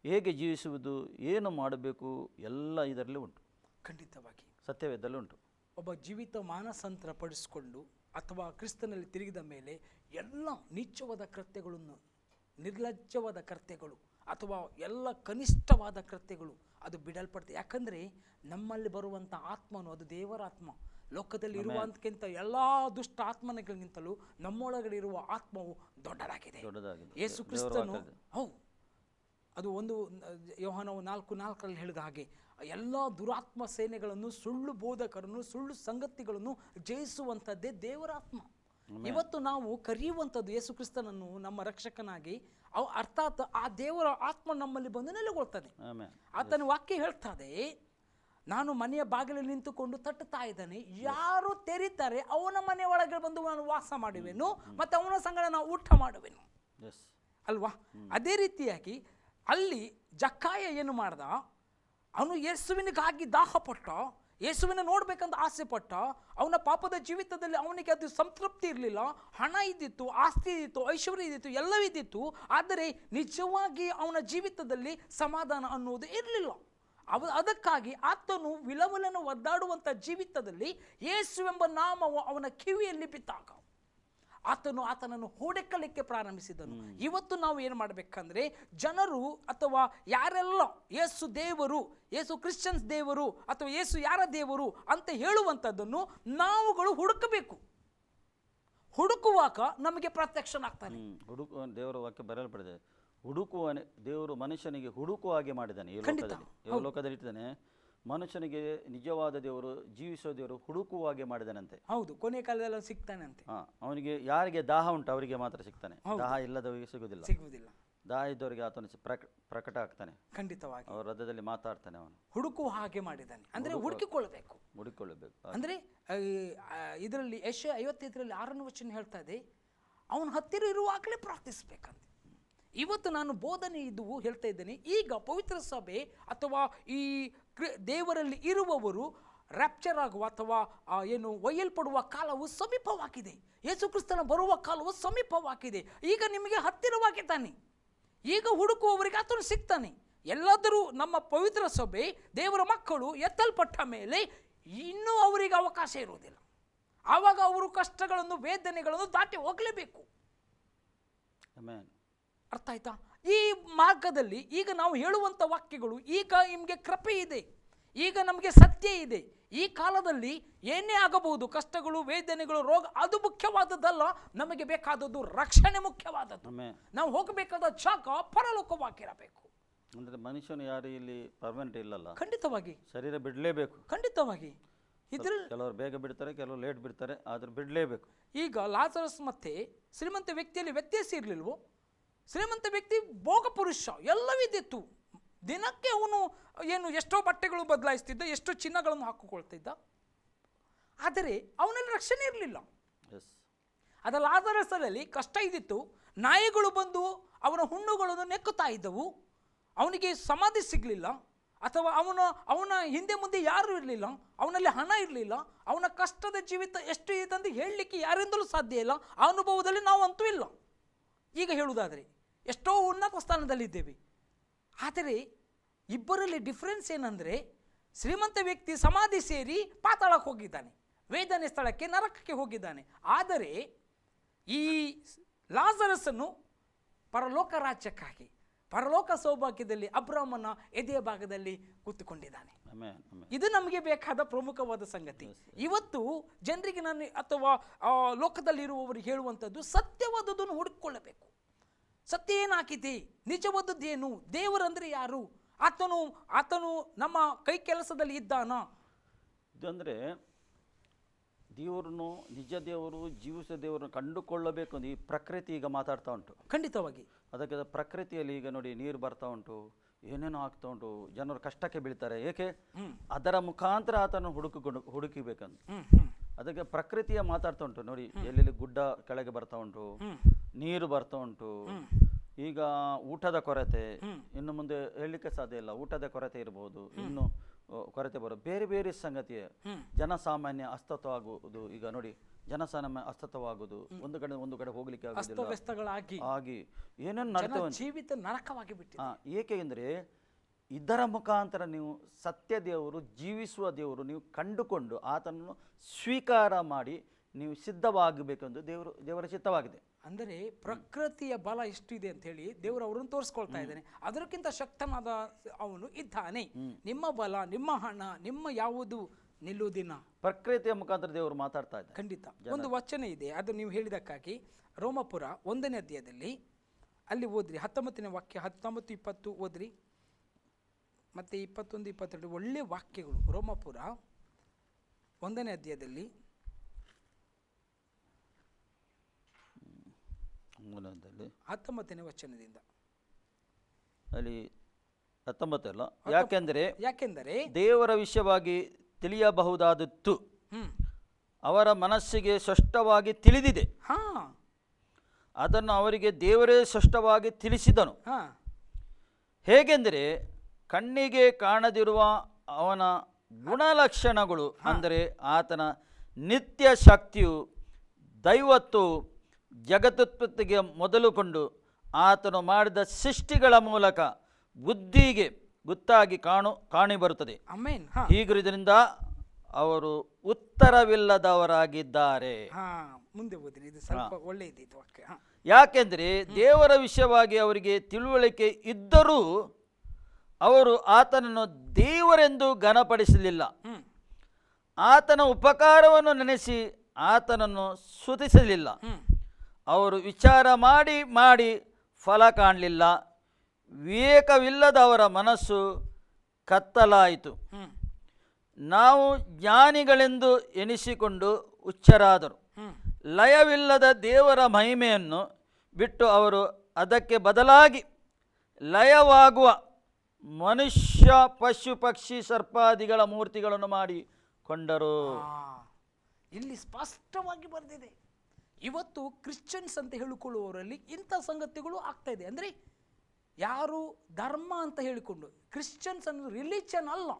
ಹೇಗೆ ಜೀವಿಸುವುದು, ಏನು ಮಾಡಬೇಕು, ಎಲ್ಲ ಇದರಲ್ಲಿ ಉಂಟು. ಖಂಡಿತವಾಗಿ ಸತ್ಯವೇದದಲ್ಲಿ ಉಂಟು. ಒಬ್ಬ ಜೀವಿತ ಮಾನಸಾಂತರ ಪಡಿಸಿಕೊಂಡು ಅಥವಾ ಕ್ರಿಸ್ತನಲ್ಲಿ ತಿರುಗಿದ ಮೇಲೆ ಎಲ್ಲ ನೀಚವಾದ ಕೃತ್ಯಗಳನ್ನು, ನಿರ್ಲಜ್ಜವಾದ ಕೃತ್ಯಗಳು ಅಥವಾ ಎಲ್ಲ ಕನಿಷ್ಠವಾದ ಕೃತ್ಯಗಳು ಅದು ಬಿಡಲ್ಪಡ್ತದೆ. ಯಾಕಂದರೆ ನಮ್ಮಲ್ಲಿ ಬರುವಂಥ ಆತ್ಮನು ಅದು ದೇವರ ಆತ್ಮ. ಲೋಕದಲ್ಲಿ ಇರುವಂತಕ್ಕಿಂತ ಎಲ್ಲ ದುಷ್ಟ ಆತ್ಮಗಳಿಗಿಂತಲೂ ನಮ್ಮೊಳಗಡೆ ಇರುವ ಆತ್ಮವು ದೊಡ್ಡದಾಗಿದೆ. ಯೇಸು ಕ್ರಿಸ್ತನು ಅದು ಒಂದು ಯೋಹಾನವು 4:4 ಹೇಳಿದ ಹಾಗೆ ಎಲ್ಲ ದುರಾತ್ಮ ಸೇನೆಗಳನ್ನು, ಸುಳ್ಳು ಬೋಧಕರನ್ನು, ಸುಳ್ಳು ಸಂಗತಿಗಳನ್ನು ಜಯಿಸುವಂಥದ್ದೇ ದೇವರ ಆತ್ಮ. ಇವತ್ತು ನಾವು ಕರೆಯುವಂಥದ್ದು ಯೇಸು ಕ್ರಿಸ್ತನನ್ನು ನಮ್ಮ ರಕ್ಷಕನಾಗಿ, ಅರ್ಥಾತ್ ಆ ದೇವರ ಆತ್ಮ ನಮ್ಮಲ್ಲಿ ಬಂದು ನೆಲೆಗೊಳ್ತದೆ. ಆತನ ವಾಕ್ಯ ಹೇಳ್ತದೆ, ನಾನು ಮನೆಯ ಬಾಗಿಲಲ್ಲಿ ನಿಂತುಕೊಂಡು ತಟ್ಟುತ್ತಾ ಇದ್ದಾನೆ, ಯಾರು ತೆರೀತಾರೆ ಅವನ ಮನೆ ಒಳಗೆ ಬಂದು ನಾನು ವಾಸ ಮಾಡುವೆನು ಮತ್ತು ಅವನ ಸಂಗಡ ನಾವು ಊಟ ಮಾಡುವೆನು ಅಲ್ವಾ? ಅದೇ ರೀತಿಯಾಗಿ ಅಲ್ಲಿ ಜಕ್ಕಾಯ ಏನು ಮಾಡ್ದ, ಅವನು ಯೇಸುವಿನಿಗಾಗಿ ದಾಹಪಟ್ಟ, ಯೇಸುವಿನ ನೋಡ್ಬೇಕಂತ ಆಸೆ ಪಟ್ಟ. ಅವನ ಪಾಪದ ಜೀವಿತದಲ್ಲಿ ಅವನಿಗೆ ಅದು ಸಂತೃಪ್ತಿ ಇರಲಿಲ್ಲ. ಹಣ ಇದ್ದಿತ್ತು, ಆಸ್ತಿ ಇದ್ದಿತ್ತು, ಐಶ್ವರ್ಯ ಇದ್ದಿತ್ತು, ಎಲ್ಲವಿದ್ದಿತ್ತು. ಆದರೆ ನಿಜವಾಗಿ ಅವನ ಜೀವಿತದಲ್ಲಿ ಸಮಾಧಾನ ಅನ್ನುವುದು ಇರಲಿಲ್ಲ. ಅದಕ್ಕಾಗಿ ಆತನು ವಿಲವಲನ್ನು ಒದ್ದಾಡುವಂಥ ಜೀವಿತದಲ್ಲಿ ಯೇಸುವೆಂಬ ನಾಮವು ಅವನ ಕಿವಿಯಲ್ಲಿ ಬಿದ್ದಾಗ ಆತನನ್ನು ಹುಡುಕಲಿಕ್ಕೆ ಪ್ರಾರಂಭಿಸಿದನು. ಇವತ್ತು ನಾವು ಏನು ಮಾಡಬೇಕಂದ್ರೆ, ಜನರು ಅಥವಾ ಯಾರೆಲ್ಲ ಯೇಸು ದೇವರು, ಯೇಸು ಕ್ರಿಶ್ಚಿಯನ್ಸ್ ದೇವರು ಅಥವಾ ಯೇಸು ಯಾರ ದೇವರು ಅಂತ ಹೇಳುವಂಥದ್ದನ್ನು ನಾವುಗಳು ಹುಡುಕಬೇಕು. ಹುಡುಕುವಾಗ ನಮಗೆ ಪ್ರತ್ಯಕ್ಷನಾಗ್ತಾನೆ. ದೇವರ ವಾಕ್ಯ ಬರೆಯಲ್ಪಡಿದೆ, ಹುಡುಕುವನೆ ದೇವರು ಮನುಷ್ಯನಿಗೆ ಹುಡುಕುವ ಹಾಗೆ ಮಾಡಿದ್ದಾನೆ. ಈ ಲೋಕದಲ್ಲಿ ಇಟ್ಟಿದ್ದಾನೆ. ಮನುಷ್ಯನಿಗೆ ನಿಜವಾದ ದೇವರು, ಜೀವಿಸುವ ದೇವರು ಹುಡುಕುವ ಹಾಗೆ ಮಾಡಿದಾನಂತೆ. ಹೌದು, ಕೊನೆ ಕಾಲದಲ್ಲಿ ಸಿಗ್ತಾನೆ ಅಂತೆ. ಅವನಿಗೆ ಯಾರಿಗೆ ದಾಹ ಉಂಟು ಅವರಿಗೆ ಮಾತ್ರ ಸಿಗ್ತಾನೆ, ದಾಹ ಇಲ್ಲದವರಿಗೆ ಸಿಗುವುದಿಲ್ಲ. ದಾಹ ಇದ್ದವರಿಗೆ ಆತನು ಪ್ರಕಟ ಆಗ್ತಾನೆ, ಖಂಡಿತವಾಗಿ ಅವರ ಹೃದಯದಲ್ಲಿ ಮಾತಾಡ್ತಾನೆ. ಅವನು ಹುಡುಕುವ ಹಾಗೆ ಮಾಡಿದ್ದಾನೆ. ಅಂದ್ರೆ ಹುಡುಕಿಕೊಳ್ಳಬೇಕು. ಅಂದ್ರೆ ಇದರಲ್ಲಿ ಯೆಶಾಯ 55ರಲ್ಲಿ 6ನೇ ವಚನ ಹೇಳ್ತಾ ಇದೆ, ಅವನ ಹತ್ತಿರ ಇರುವಾಗಲೇ ಪ್ರಾರ್ಥಿಸ್ಬೇಕಂತೆ. ಇವತ್ತು ನಾನು ಬೋಧನೆ ಇದು ಹೇಳ್ತಾ ಇದ್ದೇನೆ. ಈಗ ಪವಿತ್ರ ಸಭೆ ಅಥವಾ ಈ ದೇವರಲ್ಲಿ ಇರುವವರು ರ್ಯಾಪ್ಚರ್ ಆಗುವ ಅಥವಾ ಏನು ಒಯ್ಯಲ್ಪಡುವ ಕಾಲವು ಸಮೀಪವಾಗಿದೆ. ಯೇಸು ಕ್ರಿಸ್ತನ ಬರುವ ಕಾಲವು ಸಮೀಪವಾಗಿದೆ. ಈಗ ನಿಮಗೆ ಹತ್ತಿರವಾಗಿದ್ದಾನೆ. ಈಗ ಹುಡುಕುವವರಿಗೆ ಆತನು ಸಿಗ್ತಾನೆ. ಎಲ್ಲಾದರೂ ನಮ್ಮ ಪವಿತ್ರ ಸಭೆ ದೇವರ ಮಕ್ಕಳು ಎತ್ತಲ್ಪಟ್ಟ ಮೇಲೆ ಇನ್ನೂ ಅವರಿಗೆ ಅವಕಾಶ ಇರುವುದಿಲ್ಲ. ಆವಾಗ ಅವರು ಕಷ್ಟಗಳನ್ನು, ವೇದನೆಗಳನ್ನು ದಾಟಿ ಹೋಗಲೇಬೇಕು. ಅರ್ಥ ಆಯ್ತಾ? ಈ ಮಾರ್ಗದಲ್ಲಿ ಈಗ ನಾವು ಹೇಳುವಂಥ ವಾಕ್ಯಗಳು, ಈಗ ನಿಮಗೆ ಕೃಪೆ ಇದೆ, ಈಗ ನಮಗೆ ಸತ್ಯ ಇದೆ. ಈ ಕಾಲದಲ್ಲಿ ಏನೇ ಆಗಬಹುದು, ಕಷ್ಟಗಳು, ವೇದನೆಗಳು, ರೋಗ, ಅದು ಮುಖ್ಯವಾದದ್ದಲ್ಲ. ನಮಗೆ ಬೇಕಾದದ್ದು ರಕ್ಷಣೆ ಮುಖ್ಯವಾದದ್ದು. ನಾವು ಹೋಗಬೇಕಾದ ಜಾಗ ಪರಲೋಕವಾಗಿರಬೇಕು. ಅಂದರೆ ಮನುಷ್ಯನು ಯಾರು ಇಲ್ಲಿ ಪರ್ಮನೆಂಟ್ ಇಲ್ಲಲ್ಲ, ಖಂಡಿತವಾಗಿ ಶರೀರ ಬಿಡಲೇಬೇಕು. ಖಂಡಿತವಾಗಿ ಇದ್ರಲ್ಲಿ ಕೆಲವರು ಬೇಗ ಬಿಡ್ತಾರೆ, ಕೆಲವರು ಲೇಟ್ ಬಿಡ್ತಾರೆ, ಆದ್ರೆ ಬಿಡಲೇಬೇಕು. ಈಗ ಲಾಜರಸ್ ಮತ್ತೆ ಶ್ರೀಮಂತ ವ್ಯಕ್ತಿಯಲ್ಲಿ ವ್ಯತ್ಯಾಸ ಇರಲಿಲ್ವೋ? ಶ್ರೀಮಂತ ವ್ಯಕ್ತಿ ಭೋಗ ಪುರುಷ, ಎಲ್ಲವಿದ್ದಿತ್ತು. ದಿನಕ್ಕೆ ಅವನು ಏನು ಎಷ್ಟೋ ಬಟ್ಟೆಗಳು ಬದಲಾಯಿಸ್ತಿದ್ದ, ಎಷ್ಟೋ ಚಿನ್ನಗಳನ್ನು ಹಾಕಿಕೊಳ್ತಿದ್ದ. ಆದರೆ ಅವನಲ್ಲಿ ರಕ್ಷಣೆ ಇರಲಿಲ್ಲ. ಅದ ಲಾಜರಸಲ್ಲಿ ಕಷ್ಟ ಇದ್ದಿತ್ತು. ನಾಯಿಗಳು ಬಂದು ಅವನ ಹುಣ್ಣುಗಳನ್ನು ನೆಕ್ಕುತ್ತಾ ಇದ್ದವು. ಅವನಿಗೆ ಸಮಾಧಿ ಸಿಗಲಿಲ್ಲ, ಅಥವಾ ಅವನ ಹಿಂದೆ ಮುಂದೆ ಯಾರೂ ಇರಲಿಲ್ಲ. ಅವನಲ್ಲಿ ಹಣ ಇರಲಿಲ್ಲ. ಅವನ ಕಷ್ಟದ ಜೀವಿತ ಎಷ್ಟು ಇದೆ ಅಂತ ಹೇಳಲಿಕ್ಕೆ ಯಾರಿಂದಲೂ ಸಾಧ್ಯ ಇಲ್ಲ. ಆ ಅನುಭವದಲ್ಲಿ ನಾವು ಅಂತೂ ಇಲ್ಲ. ಈಗ ಹೇಳುವುದಾದರೆ ಎಷ್ಟೋ ಉನ್ನತ ಸ್ಥಾನದಲ್ಲಿದ್ದೇವೆ. ಆದರೆ ಇಬ್ಬರಲ್ಲಿ ಡಿಫ್ರೆನ್ಸ್ ಏನಂದರೆ, ಶ್ರೀಮಂತ ವ್ಯಕ್ತಿ ಸಮಾಧಿ ಸೇರಿ ಪಾತಾಳಕ್ಕೆ ಹೋಗಿದ್ದಾನೆ, ವೇದನೆ ಸ್ಥಳಕ್ಕೆ, ನರಕಕ್ಕೆ ಹೋಗಿದ್ದಾನೆ. ಆದರೆ ಈ ಲಾಜರಸನ್ನು ಪರಲೋಕ ರಾಜ್ಯಕ್ಕಾಗಿ, ಪರಲೋಕ ಸೌಭಾಗ್ಯದಲ್ಲಿ ಅಬ್ರಾಮನ ಎದೆಯ ಭಾಗದಲ್ಲಿ ಕೂತುಕೊಂಡಿದ್ದಾನೆ. ಇದು ನಮಗೆ ಬೇಕಾದ ಪ್ರಮುಖವಾದ ಸಂಗತಿ. ಇವತ್ತು ಜನರಿಗೆ ನಾನು ಅಥವಾ ಲೋಕದಲ್ಲಿರುವವರಿಗೆ ಹೇಳುವಂಥದ್ದು, ಸತ್ಯವಾದದ್ದನ್ನು ಹುಡುಕಿಕೊಳ್ಳಬೇಕು. ಸತ್ಯ ಏನಾಗಿದೆ, ನಿಜವಾದದ್ದೇನು, ದೇವರಂದ್ರೆ ಯಾರು, ಆತನು ನಮ್ಮ ಕೈ ಕೆಲಸದಲ್ಲಿ ಇದ್ದಾನ. ಇದಂದರೆ ದೇವರನ್ನು, ನಿಜ ದೇವರು, ಜೀವಿಸುವ ದೇವರನ್ನು ಕಂಡುಕೊಳ್ಳಬೇಕು ಅಂತ ಈ ಪ್ರಕೃತಿ ಈಗ ಮಾತಾಡ್ತಾ ಉಂಟು. ಖಂಡಿತವಾಗಿ ಅದಕ್ಕೆ ಪ್ರಕೃತಿಯಲ್ಲಿ ಈಗ ನೋಡಿ, ನೀರು ಬರ್ತಾ ಉಂಟು, ಏನೇನೋ ಆಗ್ತಾ ಉಂಟು, ಜನರು ಕಷ್ಟಕ್ಕೆ ಬೀಳ್ತಾರೆ. ಏಕೆ? ಅದರ ಮುಖಾಂತರ ಆತನ ಹುಡುಕಿಬೇಕಂತ. ಅದಕ್ಕೆ ಪ್ರಕೃತಿಯ ಮಾತಾಡ್ತಾ ಉಂಟು. ನೋಡಿ, ಎಲ್ಲೆಲ್ಲಿ ಗುಡ್ಡ ಕೆಳಗೆ ಬರ್ತಾ ಉಂಟು, ನೀರು ಬರ್ತಾ ಉಂಟು. ಈಗ ಊಟದ ಕೊರತೆ, ಇನ್ನು ಮುಂದೆ ಹೇಳಲಿಕ್ಕೆ ಸಾಧ್ಯ ಇಲ್ಲ. ಊಟದ ಕೊರತೆ ಇರಬಹುದು, ಇನ್ನು ಕೊರತೆ ಬರೋ ಬೇರೆ ಬೇರೆ ಸಂಗತಿಯ ಜನಸಾಮಾನ್ಯ ಅಸ್ತತ್ವವಾಗುವುದು. ಈಗ ನೋಡಿ, ಜನಸಾಮಾನ್ಯ ಅಸ್ತತ್ವವಾಗುವುದು, ಒಂದು ಕಡೆ ಹೋಗ್ಲಿಕ್ಕೆ ಆಗಿ ಏನೇನು ನಡೀತವೆ, ಜೀವಿತ ನರಕವಾಗಿ ಬಿಟ್ಟಿದೆ. ಏಕೆ ಅಂದರೆ ಇದರ ಮುಖಾಂತರ ನೀವು ಸತ್ಯ ದೇವರು, ಜೀವಿಸುವ ದೇವರು ನೀವು ಕಂಡುಕೊಂಡು ಆತನನ್ನು ಸ್ವೀಕಾರ ಮಾಡಿ ನೀವು ಸಿದ್ಧವಾಗಬೇಕೆಂದು ದೇವರ ಚಿತ್ತವಾಗಿದೆ. ಅಂದರೆ ಪ್ರಕೃತಿಯ ಬಲ ಎಷ್ಟು ಇದೆ ಅಂತ ಹೇಳಿ ದೇವರು ಅವರನ್ನು ತೋರಿಸ್ಕೊಳ್ತಾ ಇದ್ದಾನೆ. ಅದಕ್ಕಿಂತ ಶಕ್ತನಾದ ಅವನು ಇದ್ದಾನೆ. ನಿಮ್ಮ ಬಲ, ನಿಮ್ಮ ಹಣ, ನಿಮ್ಮ ಯಾವುದು ನಿಲ್ಲುವುದಿನ. ಪ್ರಕೃತಿಯ ಮುಖಾಂತರ ದೇವರು ಮಾತಾಡ್ತಾ ಇದ್ದಾರೆ. ಖಂಡಿತ. ಒಂದು ವಚನ ಇದೆ, ಅದು ನೀವು ಹೇಳಿದಕ್ಕಾಗಿ ರೋಮಪುರ 1ನೇ ಅಧ್ಯಾಯದಲ್ಲಿ ಅಲ್ಲಿ ಓದ್ರಿ, 19ನೇ ವಾಕ್ಯ, 19-20 ಓದ್ರಿ, ಮತ್ತೆ 21-22 ಒಳ್ಳೆ ವಾಕ್ಯಗಳು. ರೋಮಪುರ 1ನೇ ಅಧ್ಯಾಯದಲ್ಲಿ 19ನೇ ವಚನದಿಂದ ಅಲ್ಲಿ 19 ಅಲ್ಲ, ಯಾಕೆಂದರೆ ದೇವರ ವಿಷಯವಾಗಿ ತಿಳಿಯಬಹುದಾದದ್ದು ಅವರ ಮನಸ್ಸಿಗೆ ಸ್ಪಷ್ಟವಾಗಿ ತಿಳಿದಿದೆ, ಅದನ್ನು ಅವರಿಗೆ ದೇವರೇ ಸ್ಪಷ್ಟವಾಗಿ ತಿಳಿಸಿದನು. ಹೇಗೆಂದರೆ ಕಣ್ಣಿಗೆ ಕಾಣದಿರುವ ಅವನ ಗುಣಲಕ್ಷಣಗಳು ಅಂದರೆ ಆತನ ನಿತ್ಯ ಶಕ್ತಿಯು, ದೈವತ್ವವು ಜಗತ್ತುತ್ಪತ್ತಿಗೆ ಮೊದಲುಕೊಂಡು ಆತನು ಮಾಡಿದ ಸೃಷ್ಟಿಗಳ ಮೂಲಕ ಬುದ್ಧಿಗೆ ಗೊತ್ತಾಗಿ ಕಾಣಿಬರುತ್ತದೆ. ಆಮೆನ್. ಹೀಗಿರುವುದರಿಂದ ಅವರು ಉತ್ತರವಿಲ್ಲದವರಾಗಿದ್ದಾರೆ. ಮುಂದೆ ಓದಿರಿ, ಇದು ಸ್ವಲ್ಪ ಒಳ್ಳೆಯದಿತ್ತು ವಾಕ್ಯ. ಯಾಕೆಂದರೆ ದೇವರ ವಿಷಯವಾಗಿ ಅವರಿಗೆ ತಿಳುವಳಿಕೆ ಇದ್ದರೂ ಅವರು ಆತನನ್ನು ದೇವರೆಂದು ಘನಪಡಿಸಲಿಲ್ಲ. ಆತನ ಉಪಕಾರವನ್ನು ನೆನೆಸಿ ಆತನನ್ನು ಸ್ತುತಿಸಲಿಲ್ಲ. ಅವರು ವಿಚಾರ ಮಾಡಿ ಮಾಡಿ ಫಲ ಕಾಣಲಿಲ್ಲ. ವಿವೇಕವಿಲ್ಲದವರ ಮನಸ್ಸು ಕತ್ತಲಾಯಿತು. ನಾವು ಜ್ಞಾನಿಗಳೆಂದು ಎನಿಸಿಕೊಂಡು ಹುಚ್ಚರಾದರು. ಲಯವಿಲ್ಲದ ದೇವರ ಮಹಿಮೆಯನ್ನು ಬಿಟ್ಟು ಅವರು ಅದಕ್ಕೆ ಬದಲಾಗಿ ಲಯವಾಗುವ ಮನುಷ್ಯ, ಪಶು, ಪಕ್ಷಿ, ಸರ್ಪಾದಿಗಳ ಮೂರ್ತಿಗಳನ್ನು ಮಾಡಿಕೊಂಡರು. ಇಲ್ಲಿ ಸ್ಪಷ್ಟವಾಗಿ ಬರೆದಿದೆ. ಇವತ್ತು ಕ್ರಿಶ್ಚಿಯನ್ಸ್ ಅಂತ ಹೇಳಿಕೊಳ್ಳುವವರಲ್ಲಿ ಇಂಥ ಸಂಗತಿಗಳು ಆಗ್ತಾ ಇದೆ. ಅಂದರೆ ಯಾರು ಧರ್ಮ ಅಂತ ಹೇಳಿಕೊಂಡು, ಕ್ರಿಶ್ಚಿಯನ್ಸ್ ಅನ್ನೋದು ರಿಲಿಜನ್ ಅಲ್ಲ,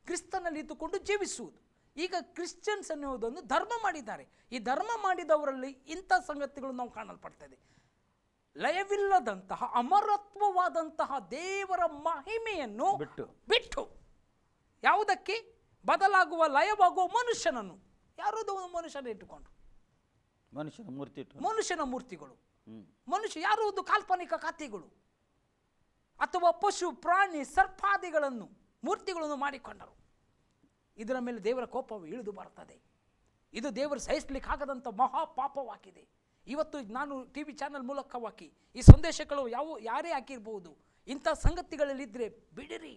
ಕ್ರಿಸ್ತನಲ್ಲಿ ಇದ್ದುಕೊಂಡು ಜೀವಿಸುವುದು. ಈಗ ಕ್ರಿಶ್ಚಿಯನ್ಸ್ ಅನ್ನುವುದನ್ನು ಧರ್ಮ ಮಾಡಿದ್ದಾರೆ. ಈ ಧರ್ಮ ಮಾಡಿದವರಲ್ಲಿ ಇಂಥ ಸಂಗತಿಗಳು ನಾವು ಕಾಣಲ್ಪಡ್ತದೆ. ಲಯವಿಲ್ಲದಂತಹ ಅಮರತ್ವವಾದಂತಹ ದೇವರ ಮಹಿಮೆಯನ್ನು ಬಿಟ್ಟು ಯಾವುದಕ್ಕೆ ಬದಲಾಗುವ ಲಯವಾಗುವ ಮನುಷ್ಯನನ್ನು, ಯಾರದೋ ಒಂದು ಮನುಷ್ಯನ ಇಟ್ಟುಕೊಂಡು ಮನುಷ್ಯನ ಮೂರ್ತಿಗಳು, ಮನುಷ್ಯ ಯಾವುದು ಕಾಲ್ಪನಿಕ ಕಥೆಗಳು ಅಥವಾ ಪಶು, ಪ್ರಾಣಿ, ಸರ್ಪಾದಿಗಳನ್ನು ಮೂರ್ತಿಗಳನ್ನು ಮಾಡಿಕೊಂಡರು. ಇದರ ಮೇಲೆ ದೇವರ ಕೋಪವು ಇಳಿದು ಬರ್ತದೆ. ಇದು ದೇವರು ಸಹಿಸಲಿಕ್ಕಾಗದಂಥ ಮಹಾಪಾಪವಾಗಿದೆ. ಇವತ್ತು ನಾನು ಟಿ ವಿ ಚಾನಲ್ ಮೂಲಕವಾಗಿ ಈ ಸಂದೇಶಗಳು ಯಾರೇ ಹಾಕಿರ್ಬೋದು, ಇಂಥ ಸಂಗತಿಗಳಲ್ಲಿದ್ದರೆ ಬಿಡಿರಿ.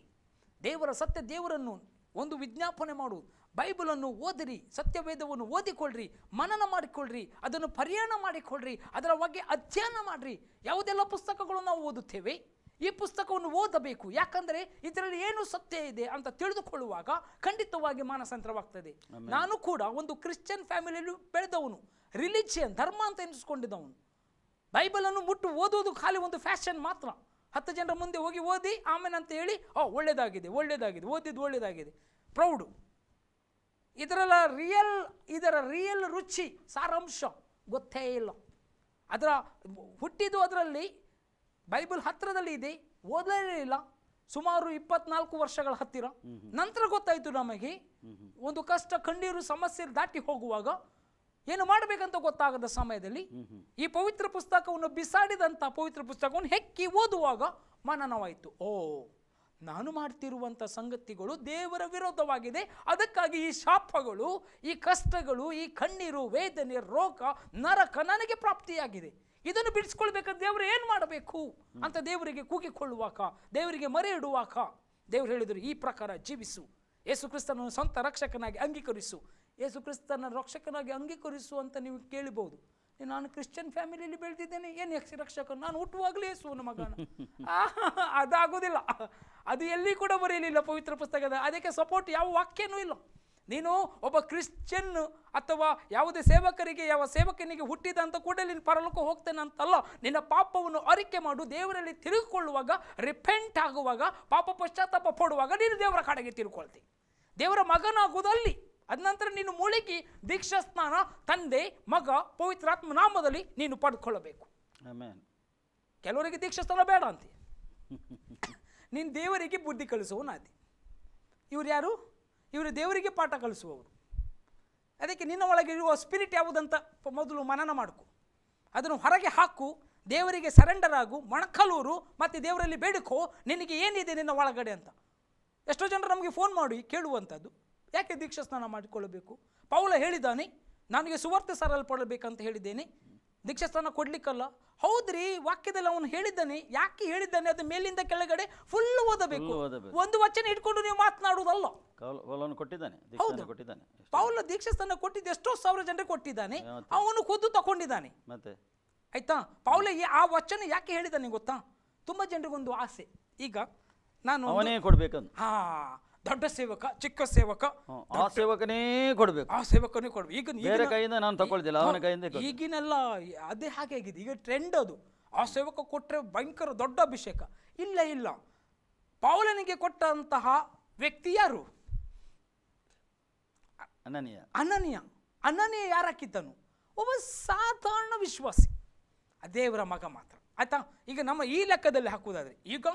ದೇವರ ಸತ್ಯ ದೇವರನ್ನು ಒಂದು ವಿಜ್ಞಾಪನೆ ಮಾಡು. ಬೈಬಲನ್ನು ಓದಿರಿ, ಸತ್ಯವೇದವನ್ನು ಓದಿಕೊಳ್ಳ್ರಿ, ಮನನ ಮಾಡಿಕೊಳ್ಳ್ರಿ, ಅದನ್ನು ಪರಿಯಾಣ ಮಾಡಿಕೊಳ್ಳ್ರಿ, ಅದರ ಬಗ್ಗೆ ಅಧ್ಯಯನ ಮಾಡಿರಿ. ಯಾವುದೆಲ್ಲ ಪುಸ್ತಕಗಳು ನಾವು ಓದುತ್ತೇವೆ, ಈ ಪುಸ್ತಕವನ್ನು ಓದಬೇಕು. ಯಾಕಂದರೆ ಇದರಲ್ಲಿ ಏನು ಸತ್ಯ ಇದೆ ಅಂತ ತಿಳಿದುಕೊಳ್ಳುವಾಗ ಖಂಡಿತವಾಗಿ ಮಾನಸಾಂತರವಾಗ್ತದೆ. ನಾನು ಕೂಡ ಒಂದು ಕ್ರಿಶ್ಚಿಯನ್ ಫ್ಯಾಮಿಲಿಯಲ್ಲಿ ಬೆಳೆದವನು, ರಿಲಿಜಿಯನ್ ಧರ್ಮ ಅಂತ ಎನಿಸ್ಕೊಂಡಿದ್ದವನು. ಬೈಬಲನ್ನು ಓದುವುದು ಖಾಲಿ ಒಂದು ಫ್ಯಾಷನ್ ಮಾತ್ರ. 10 ಜನರ ಮುಂದೆ ಹೋಗಿ ಓದಿ ಆಮೇಲೆ ಅಂತ ಹೇಳಿ ಒಳ್ಳೆಯದಾಗಿದೆ ಓದಿದ್ದು ಒಳ್ಳೆಯದಾಗಿದೆ, ಪ್ರೌಡು. ಇದರ ರಿಯಲ್ ರುಚಿ, ಸಾರಾಂಶ ಗೊತ್ತೇ ಇಲ್ಲ. ಹುಟ್ಟಿದ್ದು ಅದರಲ್ಲಿ ಬೈಬಲ್ ಹತ್ತಿರದಲ್ಲಿ ಇದೆ, ಓದಲೇ ಇಲ್ಲ. ಸುಮಾರು 24 ವರ್ಷಗಳ ಹತ್ತಿರ ನಂತರ ಗೊತ್ತಾಯಿತು ನಮಗೆ. ಒಂದು ಕಷ್ಟ, ಕಣ್ಣೀರು, ಸಮಸ್ಯೆ ದಾಟಿ ಹೋಗುವಾಗ ಏನು ಮಾಡಬೇಕಂತ ಗೊತ್ತಾಗದ ಸಮಯದಲ್ಲಿ ಈ ಪವಿತ್ರ ಪುಸ್ತಕವನ್ನು ಬಿಸಾಡಿದಂಥ ಪವಿತ್ರ ಪುಸ್ತಕವನ್ನು ಹೆಕ್ಕಿ ಓದುವಾಗ ಮನನವಾಯಿತು. ನಾನು ಮಾಡ್ತಿರುವಂಥ ಸಂಗತಿಗಳು ದೇವರ ವಿರೋಧವಾಗಿದೆ. ಅದಕ್ಕಾಗಿ ಈ ಶಾಪಗಳು, ಈ ಕಷ್ಟಗಳು, ಈ ಕಣ್ಣೀರು, ವೇದನೆ, ರೋಗ, ನರಕ ನನಗೆ ಪ್ರಾಪ್ತಿಯಾಗಿದೆ. ಇದನ್ನು ಬಿಡಿಸ್ಕೊಳ್ಬೇಕಾದ್ರೆ ದೇವರು ಏನು ಮಾಡಬೇಕು ಅಂತ ದೇವರಿಗೆ ಕೂಗಿಕೊಳ್ಳುವಾಗ, ದೇವರಿಗೆ ಮರೆ ಇಡುವಾಗ ದೇವರು ಹೇಳಿದರು, ಈ ಪ್ರಕಾರ ಜೀವಿಸು, ಯೇಸು ಕ್ರಿಸ್ತನನ್ನು ಸ್ವಂತ ರಕ್ಷಕನಾಗಿ ಅಂಗೀಕರಿಸು. ಯೇಸು ಕ್ರಿಸ್ತನ ರಕ್ಷಕನಾಗಿ ಅಂಗೀಕರಿಸು ಅಂತ ನೀವು ಕೇಳಬಹುದು. ನಾನು ಕ್ರಿಶ್ಚಿಯನ್ ಫ್ಯಾಮಿಲಿಯಲ್ಲಿ ಬೆಳೆದಿದ್ದೇನೆ, ಏನು ರಕ್ಷಕ, ನಾನು ಹುಟ್ಟುವಾಗಲೇ ಯೇಸುವನ ಮಗನ. ಅದಾಗೋದಿಲ್ಲ. ಅದು ಎಲ್ಲಿ ಕೂಡ ಬರೆಯಲಿಲ್ಲ ಪವಿತ್ರ ಪುಸ್ತಕದ. ಅದಕ್ಕೆ ಸಪೋರ್ಟ್ ಯಾವ ವಾಕ್ಯನೂ ಇಲ್ಲ. ನೀನು ಒಬ್ಬ ಕ್ರಿಶ್ಚಿಯನ್ ಅಥವಾ ಯಾವುದೇ ಸೇವಕರಿಗೆ, ಯಾವ ಸೇವಕನಿಗೆ ಹುಟ್ಟಿದ ಅಂತ ಕೂಡ ನೀನು ಪರಲೋಕ ಹೋಗ್ತೇನೆ ಅಂತಲ್ಲ. ನಿನ್ನ ಪಾಪವನ್ನು ಅರಿಕೆ ಮಾಡು, ದೇವರಲ್ಲಿ ತಿರುಗಿಕೊಳ್ಳುವಾಗ, ರಿಪೆಂಟ್ ಆಗುವಾಗ, ಪಾಪ ಪಶ್ಚಾತ್ತಾಪ ಪಡುವಾಗ ನೀನು ದೇವರ ಕಡೆಗೆ ತಿರುಕೊಳ್ತಿ. ದೇವರ ಮಗನಾಗುವುದಲ್ಲಿ ಅದ ನಂತರ ನೀನು ಮುಳುಗಿ ದೀಕ್ಷಾ ಸ್ನಾನ, ತಂದೆ, ಮಗ, ಪವಿತ್ರಾತ್ಮ ನಾಮದಲ್ಲಿ ನೀನು ಪಡ್ಕೊಳ್ಳಬೇಕು. ಕೆಲವರಿಗೆ ದೀಕ್ಷಾ ಸ್ನಾನ ಬೇಡ ಅಂತೆ. ನೀನು ದೇವರಿಗೆ ಬುದ್ಧಿ ಕಲಿಸುವನಾದಿ. ಇವ್ರು ಯಾರು? ಇವರು ದೇವರಿಗೆ ಪಾಠ ಕಲಿಸುವವರು. ಅದಕ್ಕೆ ನಿನ್ನ ಒಳಗೆ ಇರುವ ಸ್ಪಿರಿಟ್ ಯಾವುದಂತ ಮೊದಲು ಮನನ ಮಾಡ್ಕೊ, ಅದನ್ನು ಹೊರಗೆ ಹಾಕು, ದೇವರಿಗೆ ಸರೆಂಡರ್ ಆಗು, ಮೊಣಕಲೂರು, ಮತ್ತು ದೇವರಲ್ಲಿ ಬೇಡಿಕೋ ನಿನಗೆ ಏನಿದೆ ನಿನ್ನ ಒಳಗಡೆ ಅಂತ. ಎಷ್ಟೋ ಜನರು ನಮಗೆ ಫೋನ್ ಮಾಡಿ ಕೇಳುವಂಥದ್ದು, ಯಾಕೆ ದೀಕ್ಷಾ ಸ್ನಾನ ಮಾಡಿಕೊಳ್ಳಬೇಕು? ಪೌಲ ಹೇಳಿದ್ದಾನೆ, ನನಗೆ ಸುವಾರ್ತೆ ಸಾರಲ್ಪಡಬೇಕಂತ ಹೇಳಿದ್ದೇನೆ, ದೀಕ್ಷಾ ಸ್ನಾನ ಕೊಡ್ಲಿಕ್ಕಲ್ಲ. ಹೌದ್ರಿ, ವಾಕ್ಯದಲ್ಲಿ ಅವನು ಹೇಳಿದ್ದಾನೆ. ಯಾಕೆ ಹೇಳಿದ್ದಾನೆ ಅದು ಮೇಲಿಂದ ಕೆಳಗಡೆ ಫುಲ್ ಓದಬೇಕು. ಒಂದು ವಚನ ಇಟ್ಕೊಂಡು ನೀವು ಮಾತನಾಡುವುದಲ್ಲ. ಹೌದು, ಪೌಲ ದೀಕ್ಷಾ ಸ್ನಾನ ಕೊಟ್ಟಿದ್ದು ಎಷ್ಟೋ ಸಾವಿರ ಜನರಿಗೆ ಕೊಟ್ಟಿದ್ದಾನೆ, ಅವನು ಖುದ್ದು ತಗೊಂಡಿದ್ದಾನೆ. ಆಯ್ತಾ? ಪೌಲ ಆ ವಚನ ಯಾಕೆ ಹೇಳಿದ್ದಾನೆ ಗೊತ್ತಾ? ತುಂಬಾ ಜನರಿಗೊಂದು ಆಸೆ, ಈಗ ನಾನು ಅವನೇ ಕೊಡ್ಬೇಕಂತ. ದೊಡ್ಡ ಸೇವಕ, ಚಿಕ್ಕ ಸೇವಕ, ಆ ಸೇವಕನೇ ಕೊಡ್ಬೇಕು, ಆ ಸೇವಕನೇ ಕೊಡ್ಬೇಕು. ಈಗ ಬೇರೆ ಕೈಯಿಂದ ನಾನು ತಗೊಳ್ತಿಲ್ಲ, ಅವನ ಕೈಯಿಂದ. ಈಗಿನೆಲ್ಲ ಅದೇ ಹಾಗೆ ಆಗಿದೆ, ಈಗ ಟ್ರೆಂಡ್ ಅದು. ಆ ಸೇವಕ ಕೊಟ್ಟರೆ ಭಯಂಕರ ದೊಡ್ಡ ಅಭಿಷೇಕ. ಇಲ್ಲ, ಪೌಲನಿಗೆ ಕೊಟ್ಟಂತಹ ವ್ಯಕ್ತಿ ಯಾರು? ಅನನೀಯ ಯಾರಾಕಿದ್ದನು? ಒಬ್ಬ ಸಾಧಾರಣ ವಿಶ್ವಾಸಿ, ಆ ದೇವರ ಮಗ ಮಾತ್ರ. ಆಯ್ತಾ? ಈಗ ನಮ್ಮ ಈ ಲೆಕ್ಕದಲ್ಲಿ ಹಾಕುವುದಾದ್ರೆ ಈಗ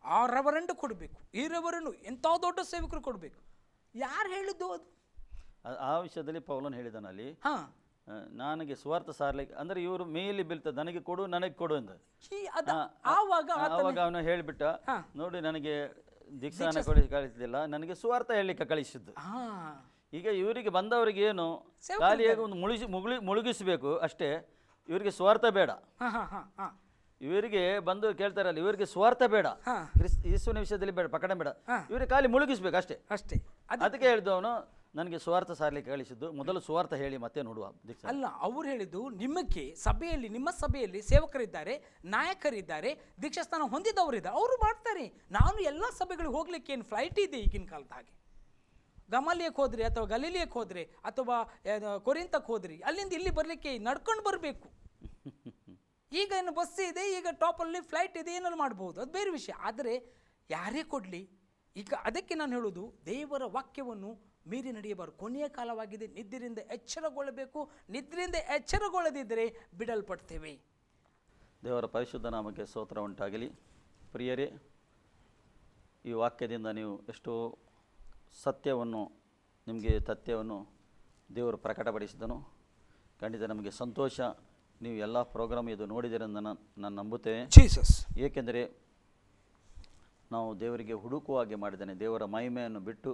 ಆ ರೆವರೆಂಡ್ ಕೊಡಬೇಕು, ಈ ರೆವರೆಂಡ್ ಎಂಥ ದೊಡ್ಡ ಸೇವಕರು ಕೊಡಬೇಕು. ಯಾರು ಹೇಳಿದ್ದು ಅದು? ಆ ವಿಷಯದಲ್ಲಿ ಪೌಲನು ಹೇಳಿದನಲ್ಲಿ, ಹಾಂ, ನನಗೆ ಸ್ವಾರ್ಥ ಸಾರ್ಲಿಕ್ಕೆ ಅಂದರೆ ಇವರು ಮೇಲಿ ಬೀಳ್ತದೆ, ನನಗೆ ಕೊಡು ನನಗೆ ಕೊಡು ಅಂತ. ಆವಾಗ ಅವನು ಹೇಳಿಬಿಟ್ಟ, ನೋಡಿ ನನಗೆ ದೀಕ್ಷಾನ ಕಳಿಸಿದಿಲ್ಲ, ನನಗೆ ಸ್ವಾರ್ಥ ಹೇಳಲಿಕ್ಕೆ ಕಳಿಸಿದ್ದು. ಈಗ ಇವರಿಗೆ ಬಂದವರಿಗೆ ಏನು ಖಾಲಿಯಾಗಿ ಒಂದು ಮುಳುಗಿಸಬೇಕು ಅಷ್ಟೇ, ಇವರಿಗೆ ಸ್ವಾರ್ಥ ಬೇಡ. ಇವರಿಗೆ ಬಂದು ಕೇಳ್ತಾರಲ್ಲ, ಇವರಿಗೆ ಸ್ವಾರ್ಥ ಬೇಡ, ಯೇಸುವಿನ ವಿಷಯದಲ್ಲಿ ಬೇಡ, ಪಕಡ ಬೇಡ, ಇವರಿಗೆ ಖಾಲಿ ಮುಳುಗಿಸ್ಬೇಕು ಅಷ್ಟೇ ಅಷ್ಟೇ. ಅದಕ್ಕೆ ಹೇಳಿದ್ದು ಅವನು, ನನಗೆ ಸ್ವಾರ್ಥ ಸಾರ್ಲಿಕ್ಕೆ ಕಳಿಸಿದ್ದು, ಮೊದಲು ಸ್ವಾರ್ಥ ಹೇಳಿ ಮತ್ತೆ ನೋಡುವ. ಅಲ್ಲ, ಅವ್ರು ಹೇಳಿದ್ದು ನಿಮಗೆ ಸಭೆಯಲ್ಲಿ, ನಿಮ್ಮ ಸಭೆಯಲ್ಲಿ ಸೇವಕರಿದ್ದಾರೆ, ನಾಯಕರಿದ್ದಾರೆ, ದೀಕ್ಷಾಸ್ಥಾನ ಹೊಂದಿದವರಿದ್ದಾರೆ, ಅವರು ಮಾಡ್ತಾರೆ. ನಾನು ಎಲ್ಲ ಸಭೆಗಳಿಗೆ ಹೋಗ್ಲಿಕ್ಕೆ ಏನು ಫ್ಲೈಟ್ ಇದೆ ಈಗಿನ ಕಾಲದ ಹಾಗೆ? ಗಮಾಲಿಯಕ್ಕೆ ಹೋದ್ರಿ ಅಥವಾ ಗಲೀಲಿಯಕ್ಕೆ ಹೋದ್ರಿ ಅಥವಾ ಕೊರಿಂತಕ್ಕೆ ಹೋದ್ರಿ, ಅಲ್ಲಿಂದ ಇಲ್ಲಿ ಬರಲಿಕ್ಕೆ ನಡ್ಕೊಂಡು ಬರಬೇಕು. ಈಗ ಏನು ಬಸ್ ಇದೆ, ಈಗ ಟಾಪಲ್ಲಿ ಫ್ಲೈಟ್ ಇದೆ, ಏನಾದ್ರು ಮಾಡ್ಬೋದು, ಅದು ಬೇರೆ ವಿಷಯ. ಆದರೆ ಯಾರೇ ಕೊಡಲಿ, ಈಗ ಅದಕ್ಕೆ ನಾನು ಹೇಳೋದು, ದೇವರ ವಾಕ್ಯವನ್ನು ಮೀರಿ ನಡೆಯಬಾರದು. ಕೊನೆಯ ಕಾಲವಾಗಿದೆ, ನಿದ್ರೆಯಿಂದ ಎಚ್ಚರಗೊಳ್ಳಬೇಕು. ನಿದ್ರೆಯಿಂದ ಎಚ್ಚರಗೊಳ್ಳದಿದ್ದರೆ ಬಿಡಲ್ಪಡ್ತೇವೆ. ದೇವರ ಪರಿಶುದ್ಧ ನಾಮಕ್ಕೆ ಸ್ತೋತ್ರ ಉಂಟಾಗಲಿ. ಪ್ರಿಯರೇ, ಈ ವಾಕ್ಯದಿಂದ ನೀವು ಎಷ್ಟೋ ಸತ್ಯವನ್ನು, ನಿಮಗೆ ತಥ್ಯವನ್ನು ದೇವರು ಪ್ರಕಟಪಡಿಸಿದನು. ಖಂಡಿತ ನಮಗೆ ಸಂತೋಷ. ನೀವು ಎಲ್ಲ ಪ್ರೋಗ್ರಾಮ್ ಇದು ನೋಡಿದಿರಂತ ನಾನು ನಂಬುತ್ತೇವೆ. ಏಕೆಂದರೆ ನಾವು ದೇವರಿಗೆ ಹುಡುಕುವಾಗೆ ಮಾಡಿದ್ದಾನೆ. ದೇವರ ಮಹಿಮೆಯನ್ನು ಬಿಟ್ಟು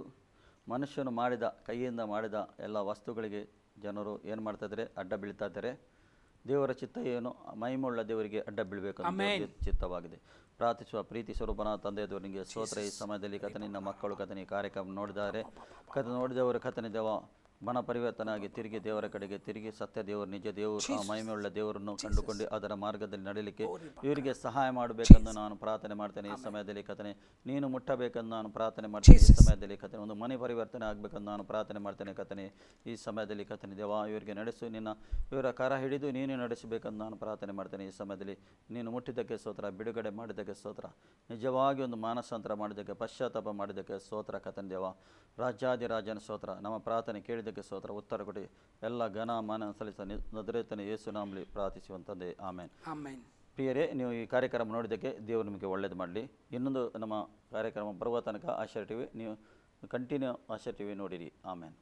ಮನುಷ್ಯನು ಮಾಡಿದ, ಕೈಯಿಂದ ಮಾಡಿದ ಎಲ್ಲ ವಸ್ತುಗಳಿಗೆ ಜನರು ಏನು ಮಾಡ್ತಾಯಿದ್ದಾರೆ? ಅಡ್ಡ ಬೀಳ್ತಾ ಇದ್ದಾರೆ. ದೇವರ ಚಿತ್ತ ಏನು? ಮಹಿಮೆಯುಳ್ಳ ದೇವರಿಗೆ ಅಡ್ಡ ಬೀಳಬೇಕಂತ ಚಿತ್ತವಾಗಿದೆ. ಪ್ರಾರ್ಥಿಸುವ ಪ್ರೀತಿ ಸ್ವರೂಪನ ತಂದೆ ದೇವರಿಗೆ ಸ್ತೋತ್ರ. ಈ ಸಮಯದಲ್ಲಿ ಕಥನಿಂದ ಮಕ್ಕಳು ಕಥನಿ ಕಾರ್ಯಕ್ರಮ ನೋಡಿದ್ದಾರೆ. ನೋಡಿದವರು ಕಥನೆ ದೇವ ಮನ ಪರಿವರ್ತನೆ ಆಗಿ ತಿರುಗಿ ದೇವರ ಕಡೆಗೆ ತಿರುಗಿ ಸತ್ಯ ದೇವರು, ನಿಜ ದೇವರು, ಆ ಮಹಿಮೆಯುಳ್ಳ ದೇವರನ್ನು ಕಂಡುಕೊಂಡು ಅದರ ಮಾರ್ಗದಲ್ಲಿ ನಡೀಲಿಕ್ಕೆ ಇವರಿಗೆ ಸಹಾಯ ಮಾಡಬೇಕೆಂದು ನಾನು ಪ್ರಾರ್ಥನೆ ಮಾಡ್ತೇನೆ. ಈ ಸಮಯದಲ್ಲಿ ಕಥನೆ ನೀನು ಮುಟ್ಟಬೇಕೆಂದು ನಾನು ಪ್ರಾರ್ಥನೆ ಮಾಡ್ತೇನೆ. ಈ ಸಮಯದಲ್ಲಿ ಕಥನೆ ಒಂದು ಮನೆ ಪರಿವರ್ತನೆ ಆಗಬೇಕೆಂದು ನಾನು ಪ್ರಾರ್ಥನೆ ಮಾಡ್ತೇನೆ. ಕಥನೆ ಈ ಸಮಯದಲ್ಲಿ ಕಥನೆ ದೇವ ಇವರಿಗೆ ನಡೆಸು, ಇವರ ಕರ ಹಿಡಿದು ನೀನು ನಡೆಸಬೇಕೆಂದು ನಾನು ಪ್ರಾರ್ಥನೆ ಮಾಡ್ತೇನೆ. ಈ ಸಮಯದಲ್ಲಿ ನೀನು ಮುಟ್ಟಿದ್ದಕ್ಕೆ ಸ್ತೋತ್ರ, ಬಿಡುಗಡೆ ಮಾಡಿದ್ದಕ್ಕೆ ಸ್ತೋತ್ರ, ನಿಜವಾಗಿ ಒಂದು ಮಾನಸಾಂತರ ಮಾಡಿದ್ದಕ್ಕೆ, ಪಶ್ಚಾತ್ತಾಪ ಮಾಡಿದ್ದಕ್ಕೆ ಸ್ತೋತ್ರ. ಕಥನೆ ದೇವ, ರಾಜಾದಿರಾಜನ ಸ್ತೋತ್ರ. ನಮ್ಮ ಪ್ರಾರ್ಥನೆ ಕೇಳಿದ್ದಕ್ಕೆ ಸ್ತೋತ್ರ, ಉತ್ತರ ಕೊಡಿ. ಎಲ್ಲ ಘನ ಮಾನ ಸಲ್ಲಿಸ ನಜರೇತನ ಯೇಸು ನಾಮದಲ್ಲಿ ಪ್ರಾರ್ಥಿಸುವಂಥದ್ದೇ. ಆಮೇನ್. ಪ್ರಿಯರೇ, ನೀವು ಈ ಕಾರ್ಯಕ್ರಮ ನೋಡಿದ್ದಕ್ಕೆ ದೇವರು ನಿಮಗೆ ಒಳ್ಳೇದು ಮಾಡಲಿ. ಇನ್ನೊಂದು ನಮ್ಮ ಕಾರ್ಯಕ್ರಮ ಬರುವ ತನಕ ಆಶಾ ಟಿವಿ ನೀವು ಕಂಟಿನ್ಯೂ ಆಶಾ ಟಿವಿ ನೋಡಿರಿ. ಆಮೇನ್.